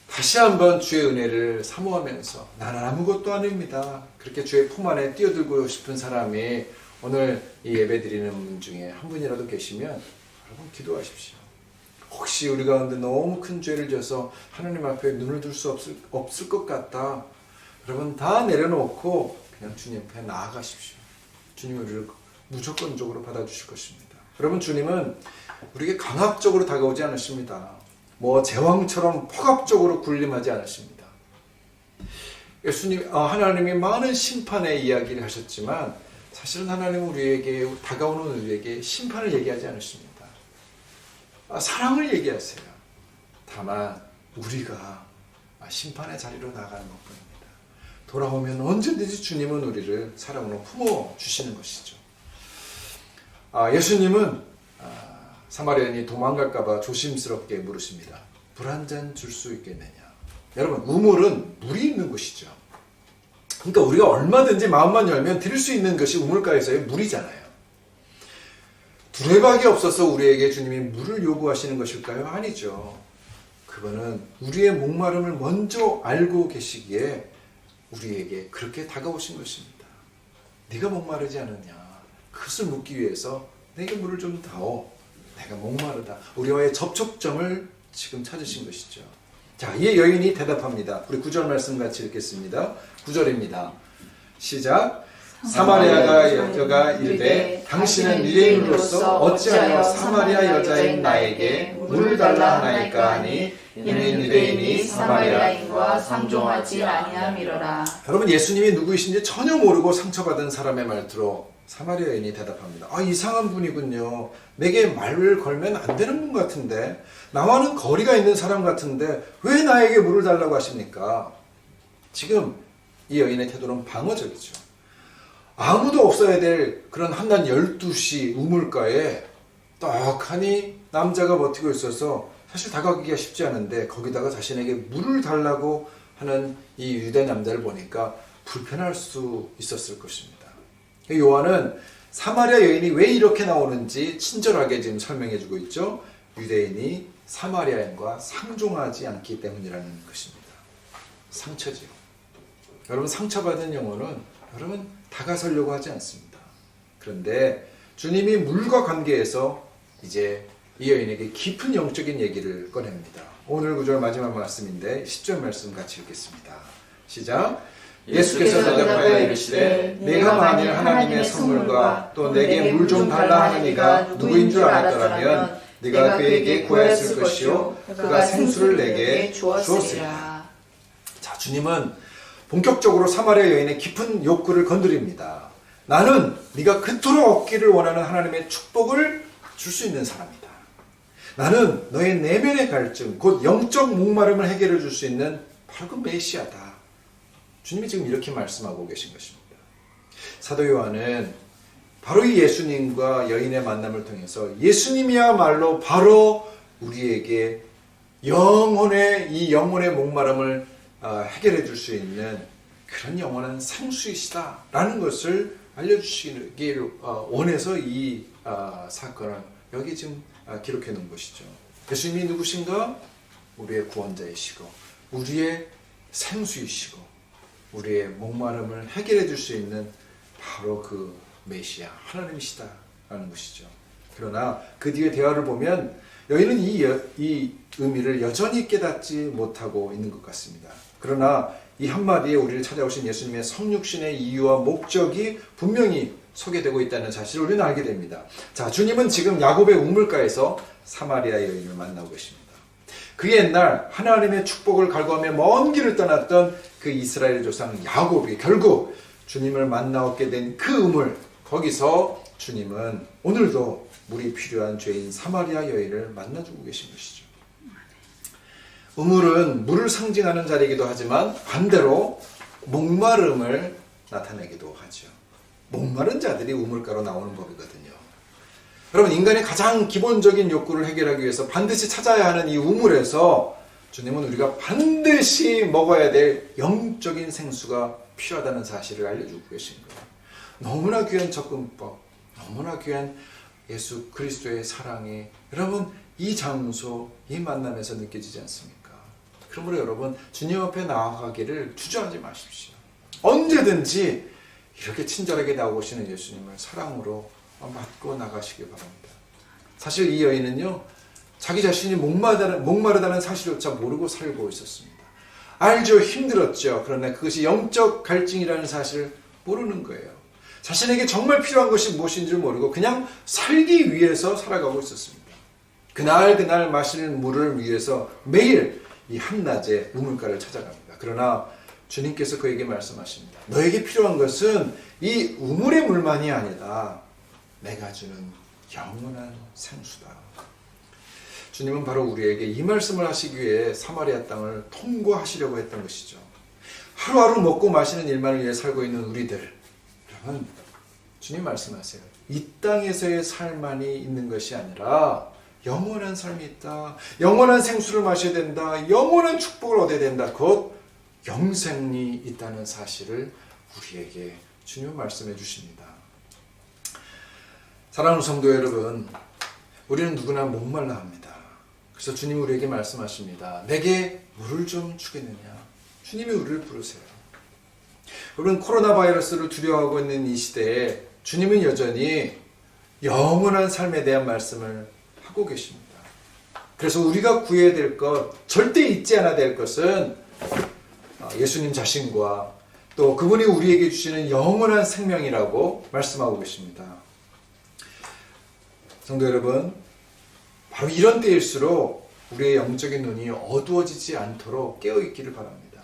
다시 한번 주의 은혜를 사모하면서 나는 아무것도 아닙니다, 그렇게 주의 품 안에 뛰어들고 싶은 사람이 오늘 이 예배 드리는 분 중에 한 분이라도 계시면 여러분 기도하십시오. 혹시 우리 가운데 너무 큰 죄를 져서 하나님 앞에 눈을 들 수 없을 것 같다, 여러분 다 내려놓고 그냥 주님 앞에 나아가십시오. 주님은 우리를 무조건적으로 받아주실 것입니다. 여러분, 주님은 우리에게 강압적으로 다가오지 않으십니다. 제왕처럼 폭압적으로 군림하지 않으십니다. 하나님이 많은 심판의 이야기를 하셨지만 사실은 하나님은 우리에게 다가오는 우리에게 심판을 얘기하지 않으십니다. 사랑을 얘기하세요. 다만 우리가 심판의 자리로 나가는 것뿐입니다. 돌아오면 언제든지 주님은 우리를 사랑으로 품어주시는 것이죠. 예수님은 사마리아인이 도망갈까봐 조심스럽게 물으십니다. 물 한 잔 줄 수 있겠느냐. 여러분, 우물은 물이 있는 곳이죠. 그러니까 우리가 얼마든지 마음만 열면 드릴 수 있는 것이 우물가에서의 물이잖아요. 두레박이 없어서 우리에게 주님이 물을 요구하시는 것일까요? 아니죠. 그거는 우리의 목마름을 먼저 알고 계시기에 우리에게 그렇게 다가오신 것입니다. 네가 목마르지 않느냐, 그것을 묻기 위해서 내게 물을 좀 다오, 내가 목마르다, 우리와의 접촉점을 지금 찾으신 것이죠. 자, 이 여인이 대답합니다. 우리 9절 말씀 같이 읽겠습니다. 9절입니다. 시작. 사마리아가 여자가 이르되 당신은 유대인으로서 어찌하여 사마리아 여자인 나에게 물을 달라 하나이까 하니 이는 유대인이 사마리아인과 상종하지 아니함이로라. 여러분, 예수님이 누구이신지 전혀 모르고 상처받은 사람의 말투로 사마리아 여인이 대답합니다. 이상한 분이군요. 내게 말을 걸면 안 되는 분 같은데, 나와는 거리가 있는 사람 같은데 왜 나에게 물을 달라고 하십니까? 지금 이 여인의 태도는 방어적이죠. 아무도 없어야 될 그런 한낮 12시 우물가에 떡하니 남자가 버티고 있어서 사실 다가가기가 쉽지 않은데, 거기다가 자신에게 물을 달라고 하는 이 유대 남자를 보니까 불편할 수 있었을 것입니다. 요한은 사마리아 여인이 왜 이렇게 나오는지 친절하게 지금 설명해주고 있죠. 유대인이 사마리아인과 상종하지 않기 때문이라는 것입니다. 상처지요. 여러분, 상처받은 영혼은 여러분 다가서려고 하지 않습니다. 그런데 주님이 물과 관계에서 이제 이 여인에게 깊은 영적인 얘기를 꺼냅니다. 오늘 구절 마지막 말씀인데 10절 말씀 같이 읽겠습니다. 시작. 예수께서 대답하여 이르시되 내가 만일 하나님의 선물과 또 내게 물 좀 달라 하는 이가 누구인 줄 알았더라면 네가 그에게 구하였을 것이요 그가 생수를 내게 주었으리라. 자, 주님은 본격적으로 사마리아 여인의 깊은 욕구를 건드립니다. 나는 네가 그토록 얻기를 원하는 하나님의 축복을 줄 수 있는 사람이다. 나는 너의 내면의 갈증, 곧 영적 목마름을 해결해 줄 수 있는 바로 그 메시아다. 주님이 지금 이렇게 말씀하고 계신 것입니다. 사도 요한은 바로 이 예수님과 여인의 만남을 통해서 예수님이야말로 바로 우리에게 이 영혼의 목마름을 해결해 줄 수 있는 그런 영원한 생수이시다라는 것을 알려주시기를 원해서 이 사건을 여기 지금 기록해 놓은 것이죠. 예수님이 누구신가? 우리의 구원자이시고 우리의 생수이시고 우리의 목마름을 해결해 줄 수 있는 바로 그 메시아 하나님이시다라는 것이죠. 그러나 그 뒤에 대화를 보면 여인은 이 의미를 여전히 깨닫지 못하고 있는 것 같습니다. 그러나 이 한마디에 우리를 찾아오신 예수님의 성육신의 이유와 목적이 분명히 소개되고 있다는 사실을 우리는 알게 됩니다. 자, 주님은 지금 야곱의 우물가에서 사마리아 여인을 만나고 계십니다. 그 옛날 하나님의 축복을 갈구하며 먼 길을 떠났던 그 이스라엘 조상 야곱이 결국 주님을 만나게 된 그 우물, 거기서 주님은 오늘도 물이 필요한 죄인 사마리아 여인을 만나주고 계신 것이죠. 우물은 물을 상징하는 자리이기도 하지만 반대로 목마름을 나타내기도 하죠. 목마른 자들이 우물가로 나오는 법이거든요. 여러분, 인간의 가장 기본적인 욕구를 해결하기 위해서 반드시 찾아야 하는 이 우물에서 주님은 우리가 반드시 먹어야 될 영적인 생수가 필요하다는 사실을 알려주고 계신 거예요. 너무나 귀한 접근법, 너무나 귀한 예수 그리스도의 사랑이 여러분 이 장소, 이 만남에서 느껴지지 않습니까? 그러므로 여러분 주님 앞에 나아가기를 주저하지 마십시오. 언제든지 이렇게 친절하게 나오시는 예수님을 사랑으로 맞고 나가시기 바랍니다. 사실 이 여인은요, 자기 자신이 목마르다는 사실조차 모르고 살고 있었습니다. 알죠, 힘들었죠. 그러나 그것이 영적 갈증이라는 사실을 모르는 거예요. 자신에게 정말 필요한 것이 무엇인지 모르고 그냥 살기 위해서 살아가고 있었습니다. 그날 마실 물을 위해서 매일 이 한낮에 우물가를 찾아갑니다. 그러나 주님께서 그에게 말씀하십니다. 너에게 필요한 것은 이 우물의 물만이 아니다. 내가 주는 영원한 생수다. 주님은 바로 우리에게 이 말씀을 하시기 위해 사마리아 땅을 통과하시려고 했던 것이죠. 하루하루 먹고 마시는 일만을 위해 살고 있는 우리들, 여러분, 주님 말씀하세요. 이 땅에서의 삶만이 있는 것이 아니라 영원한 삶이 있다. 영원한 생수를 마셔야 된다. 영원한 축복을 얻어야 된다. 곧 영생이 있다는 사실을 우리에게 주님 말씀해 주십니다. 사랑하는 성도 여러분, 우리는 누구나 목말라 합니다. 그래서 주님이 우리에게 말씀하십니다. 내게 물을 좀 주겠느냐? 주님이 우리를 부르세요. 여러분, 코로나 바이러스를 두려워하고 있는 이 시대에 주님은 여전히 영원한 삶에 대한 말씀을 하고 계십니다. 그래서 우리가 구해야 될 것, 절대 잊지 않아야 될 것은 예수님 자신과 또 그분이 우리에게 주시는 영원한 생명이라고 말씀하고 계십니다. 성도 여러분, 바로 이런 때일수록 우리의 영적인 눈이 어두워지지 않도록 깨어있기를 바랍니다.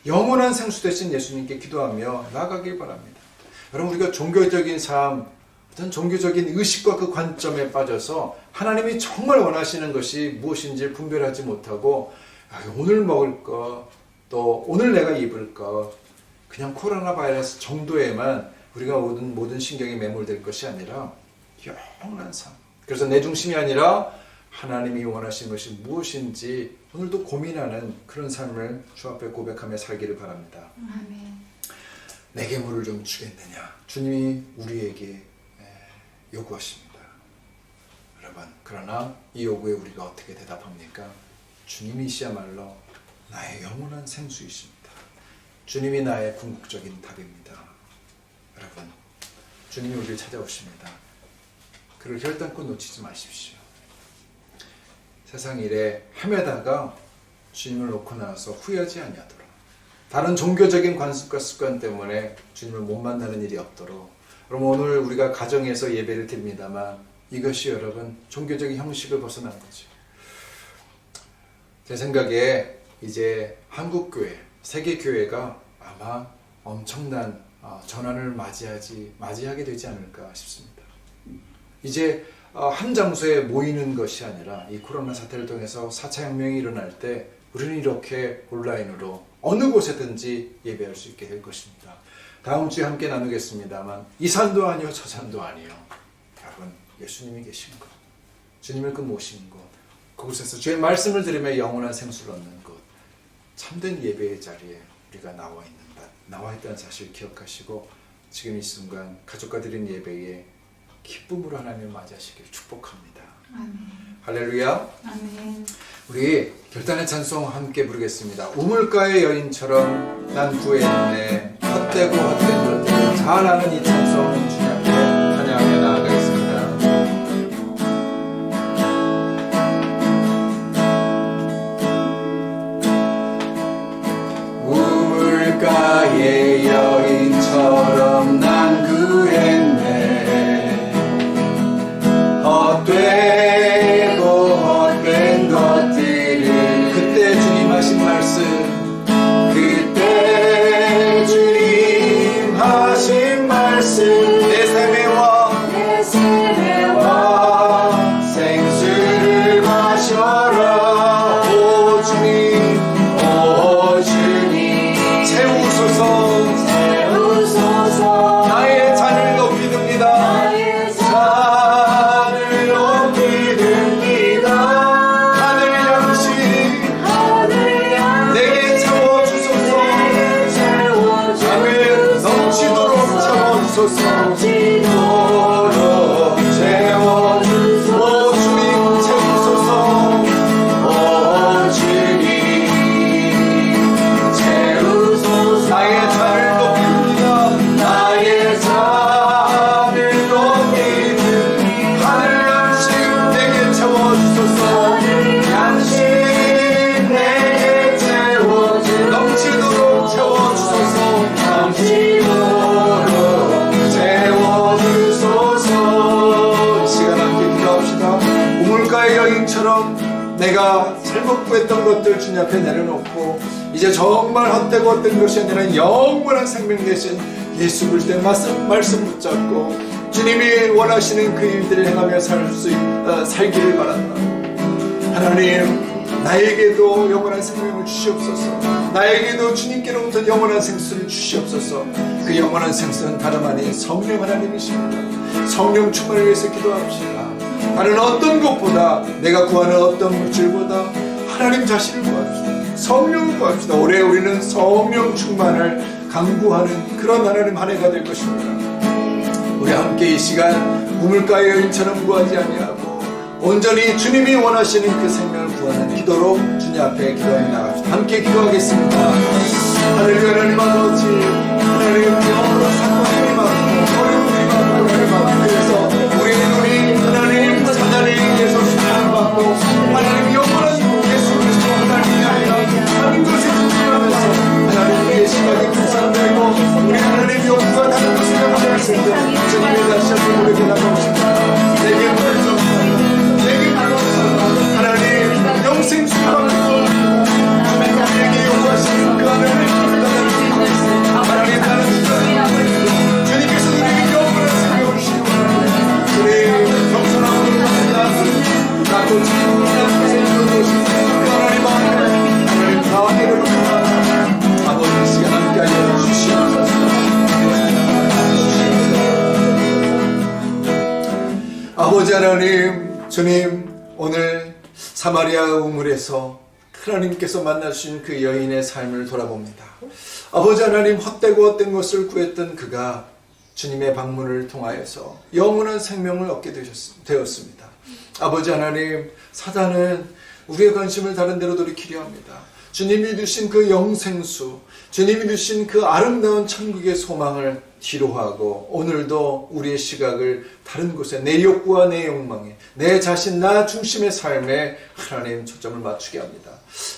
영원한 생수 되신 예수님께 기도하며 나아가길 바랍니다. 여러분, 우리가 종교적인 삶, 어떤 종교적인 의식과 그 관점에 빠져서 하나님이 정말 원하시는 것이 무엇인지 분별하지 못하고 오늘 먹을 거, 또 오늘 내가 입을 거, 그냥 코로나 바이러스 정도에만 우리가 모든 신경이 매몰될 것이 아니라 영원한 삶. 그래서 내 중심이 아니라 하나님이 원하시는 것이 무엇인지 오늘도 고민하는 그런 삶을 주 앞에 고백하며 살기를 바랍니다. 아멘. 내게 물을 좀 주겠느냐? 주님이 우리에게 요구하십니다. 여러분, 그러나 이 요구에 우리가 어떻게 대답합니까? 주님이시야말로 나의 영원한 생수이십니다. 주님이 나의 궁극적인 답입니다. 여러분, 주님이 우리를 찾아오십니다. 그를 결단코 놓치지 마십시오. 세상 일에 헤매다가 주님을 놓고 나서 후회하지 아니하도록, 다른 종교적인 관습과 습관 때문에 주님을 못 만나는 일이 없도록. 여러분, 오늘 우리가 가정에서 예배를 드립니다만 이것이 여러분 종교적인 형식을 벗어난 거죠. 제 생각에 이제 한국교회, 세계교회가 아마 엄청난 전환을 맞이하게 되지 않을까 싶습니다. 이제 한 장소에 모이는 것이 아니라 이 코로나 사태를 통해서 4차 혁명이 일어날 때 우리는 이렇게 온라인으로 어느 곳에든지 예배할 수 있게 될 것입니다. 다음 주에 함께 나누겠습니다만 이 산도 아니요 저 산도 아니요. 여러분, 예수님이 계신 곳, 주님을 그 모신 곳, 그곳에서 주의 말씀을 들으며 영원한 생수를 얻는 곳, 참된 예배의 자리에 우리가 나와 있다는 사실을 기억하시고 지금 이 순간 가족과 드린 예배에 기쁨으로 하나님을 맞이하시기를 축복합니다. 아멘. 할렐루야. 아멘. 우리 결단의 찬송 함께 부르겠습니다. 우물가의 여인처럼 난 구했네. 헛되고 헛된 것들을 잘 아는 이 찬송 주님 앞에 찬양하며 나아가겠습니다. 우물가의 여인처럼 난 구했네. 헛되고 헛된 것들을 그때 주님 하신 말씀, 그때 주님 하신 말씀, 내 세매와 생수를 마셔라. 오 주님, 오 주님, 채우소서 나의 잔을 높이 듭니다. 내가 잘못 구했던 것들 주님 앞에 내려놓고 이제 정말 헛되고 헛된 것이 아니라 영원한 생명 되신 예수 그리스도의 말씀 붙잡고 주님이 원하시는 그 일들을 행하며 살기를 바란다. 하나님, 나에게도 영원한 생명을 주시옵소서. 나에게도 주님께로부터 영원한 생수를 주시옵소서. 그 영원한 생수는 다름 아닌 성령 하나님이십니다. 성령 충만을 위해서 기도합시다. 다른 어떤 것보다, 내가 구하는 어떤 물질보다 하나님 자신을 구합시다. 성령을 구합시다. 올해 우리는 성령 충만을 강구하는 그런 하나님 한 해가 될 것입니다. 우리 함께 이 시간 우물가의 여인처럼 구하지 아니하고 온전히 주님이 원하시는 그 생명을 구하는 기도로 주님 앞에 기도하며 나갑시다. 함께 기도하겠습니다. 하늘의 하나님 아버지, 하나님 여러 사건이 많고 어려움이 많고 그를 받고 그래서 우리의 눈이 하나님 하나님께서 수련을 받고 하나님 영원한 예수 그리스도 하나님이 아니라 다른 것에 집중하면서 하나님의 시각이 분산되고 우리 하나님 영과 다른 것을 향하였을 때 주님의 다시 한번 우리에게 나가오십니다. 내게 물을 줍니다. 내게 나가오십니다. 하나님 영생 수박으로 주님 우리에게 요구하시는 그 하나님 하나님 다른 하나님께서 이루어주신 그 하나님 앞에 하나님 가운데로 아버지 시간 함께하여 주시옵소서. 아버지 하나님, 주님, 오늘 사마리아 우물에서 하나님께서 만나주신 그 여인의 삶을 돌아봅니다. 아버지 하나님, 헛되고 헛된 것을 구했던 그가 주님의 방문을 통하여서 영원한 생명을 얻게 되었습니다. 아버지 하나님, 사단은 우리의 관심을 다른 데로 돌이키려 합니다. 주님이 주신 그 영생수, 주님이 주신 그 아름다운 천국의 소망을 뒤로하고 오늘도 우리의 시각을 다른 곳에 내 욕구와 내 욕망에, 내 자신 나 중심의 삶에 하나님 초점을 맞추게 합니다.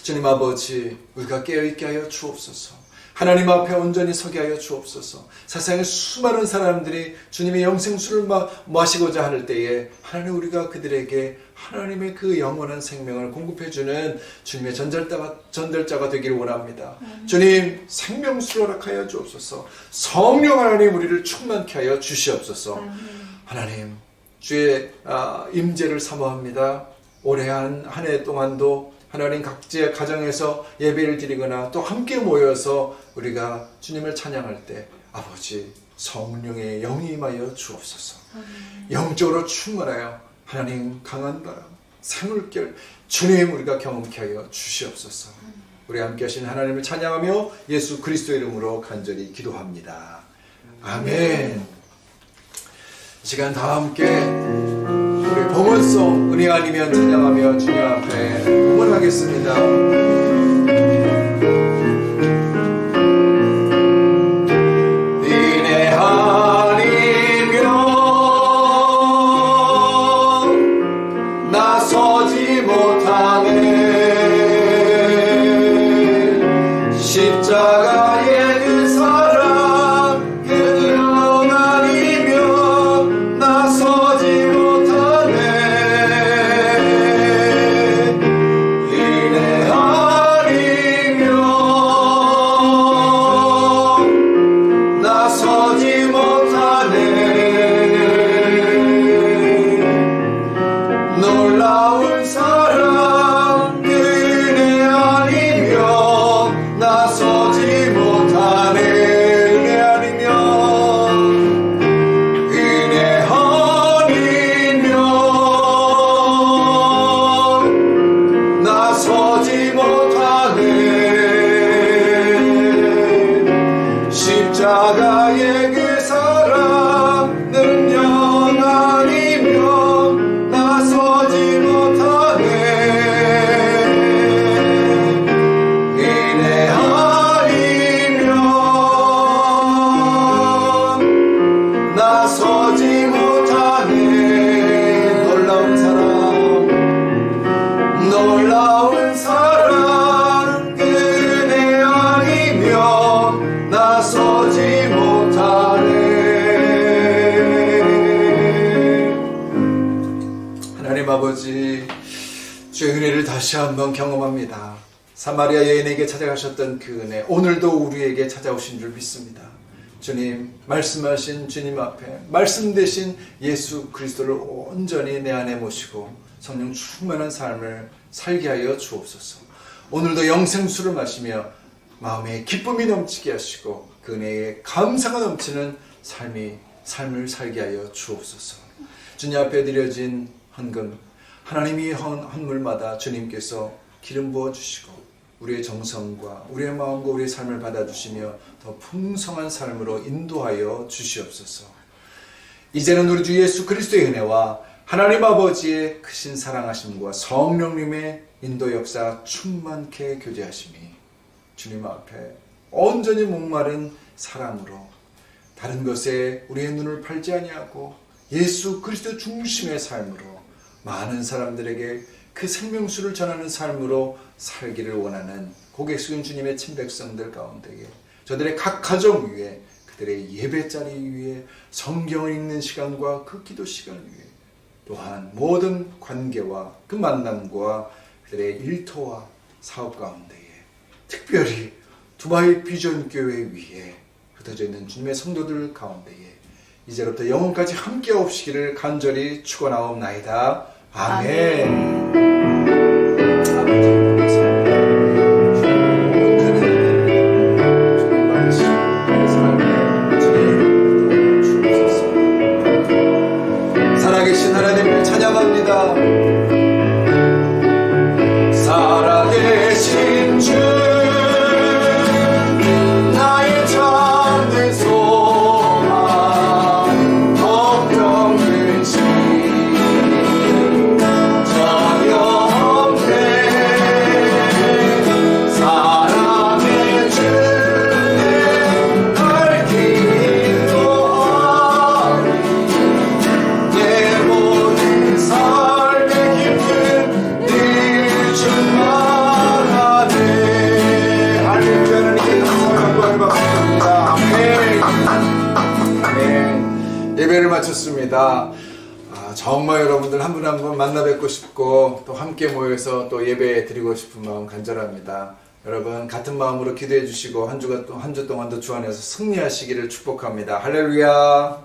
주님 아버지, 우리가 깨어있게 하여 주옵소서. 하나님 앞에 온전히 서게 하여 주옵소서. 세상에 수많은 사람들이 주님의 영생수를 마시고자 할 때에 하나님, 우리가 그들에게 하나님의 그 영원한 생명을 공급해주는 주님의 전달자가 되기를 원합니다. 주님, 생명수를 허락하여 주옵소서. 성령 하나님, 우리를 충만케 하여 주시옵소서. 하나님, 주의 임재를 사모합니다. 올해 한 해 동안도 하나님 각지의 가정에서 예배를 드리거나 또 함께 모여서 우리가 주님을 찬양할 때 아버지, 성령의 영이 임하여 주옵소서. 영적으로 충만하여 하나님 강한 바람, 새물결 주님 우리가 경험케 하여 주시옵소서. 우리 함께 하신 하나님을 찬양하며 예수 그리스도의 이름으로 간절히 기도합니다. 아멘. 이 시간 다 함께 우리 봉헌송 은혜 아니면 찬양하며 주님 앞에 봉헌하겠습니다. 은혜 아니면 나서지 못하네. 십자가의 그 사랑, 그 영 아니면 나서지 못하네. 은혜 아니면 나서지 못하네. 놀라운 사랑, 그 은혜 아니면 나서지 못하네. 은혜 아니면, 은혜 아니면 나서지 못하네. 십자가의 그 사랑, 능력 아니면 나서지 못하네. 은혜 아니면 나서지 못하네. 놀라운 사랑, 놀라운 사랑, 그 은혜 아니면 나서지 못하네. 하나님 아버지, 주의 은혜를 다시 한번 경험합니다. 사마리아 여인에게 찾아가셨던 그 은혜, 오늘도 우리에게 찾아오신 줄 믿습니다. 주님, 말씀하신 주님 앞에 말씀 되신 예수 그리스도를 온전히 내 안에 모시고 성령 충만한 삶을 살게 하여 주옵소서. 오늘도 영생수를 마시며 마음에 기쁨이 넘치게 하시고 그 은혜에 감사가 넘치는 삶을 살게 하여 주옵소서. 주님 앞에 드려진 헌금, 하나님이 헌물마다 주님께서 기름 부어주시고 우리의 정성과 우리의 마음과 우리의 삶을 받아주시며 더 풍성한 삶으로 인도하여 주시옵소서. 이제는 우리 주 예수 그리스도의 은혜와 하나님 아버지의 크신 사랑하심과 성령님의 인도 역사 충만케 교제하심이 주님 앞에 온전히 목마른 사랑으로 다른 것에 우리의 눈을 팔지 아니하고 예수 그리스도 중심의 삶으로 많은 사람들에게 그 생명수를 전하는 삶으로 살기를 원하는 고개 숙인 주님의 친백성들 가운데에 저들의 각 가정 위에 그들의 예배자리 위에 성경을 읽는 시간과 그 기도 시간 위에 또한 모든 관계와 그 만남과 그들의 일터와 사업 가운데에 특별히 두바이 비전 교회 위에 흩어져 있는 주님의 성도들 가운데에 이제부터 영원까지 함께 없시기를 간절히 축원하옵나이다. 아멘. 마쳤습니다. 정말 여러분들 한 분 한 분 만나 뵙고 싶고 또 함께 모여서 또 예배 드리고 싶은 마음 간절합니다. 여러분 같은 마음으로 기도해 주시고 한 주 동안도 주 안에서 승리하시기를 축복합니다. 할렐루야.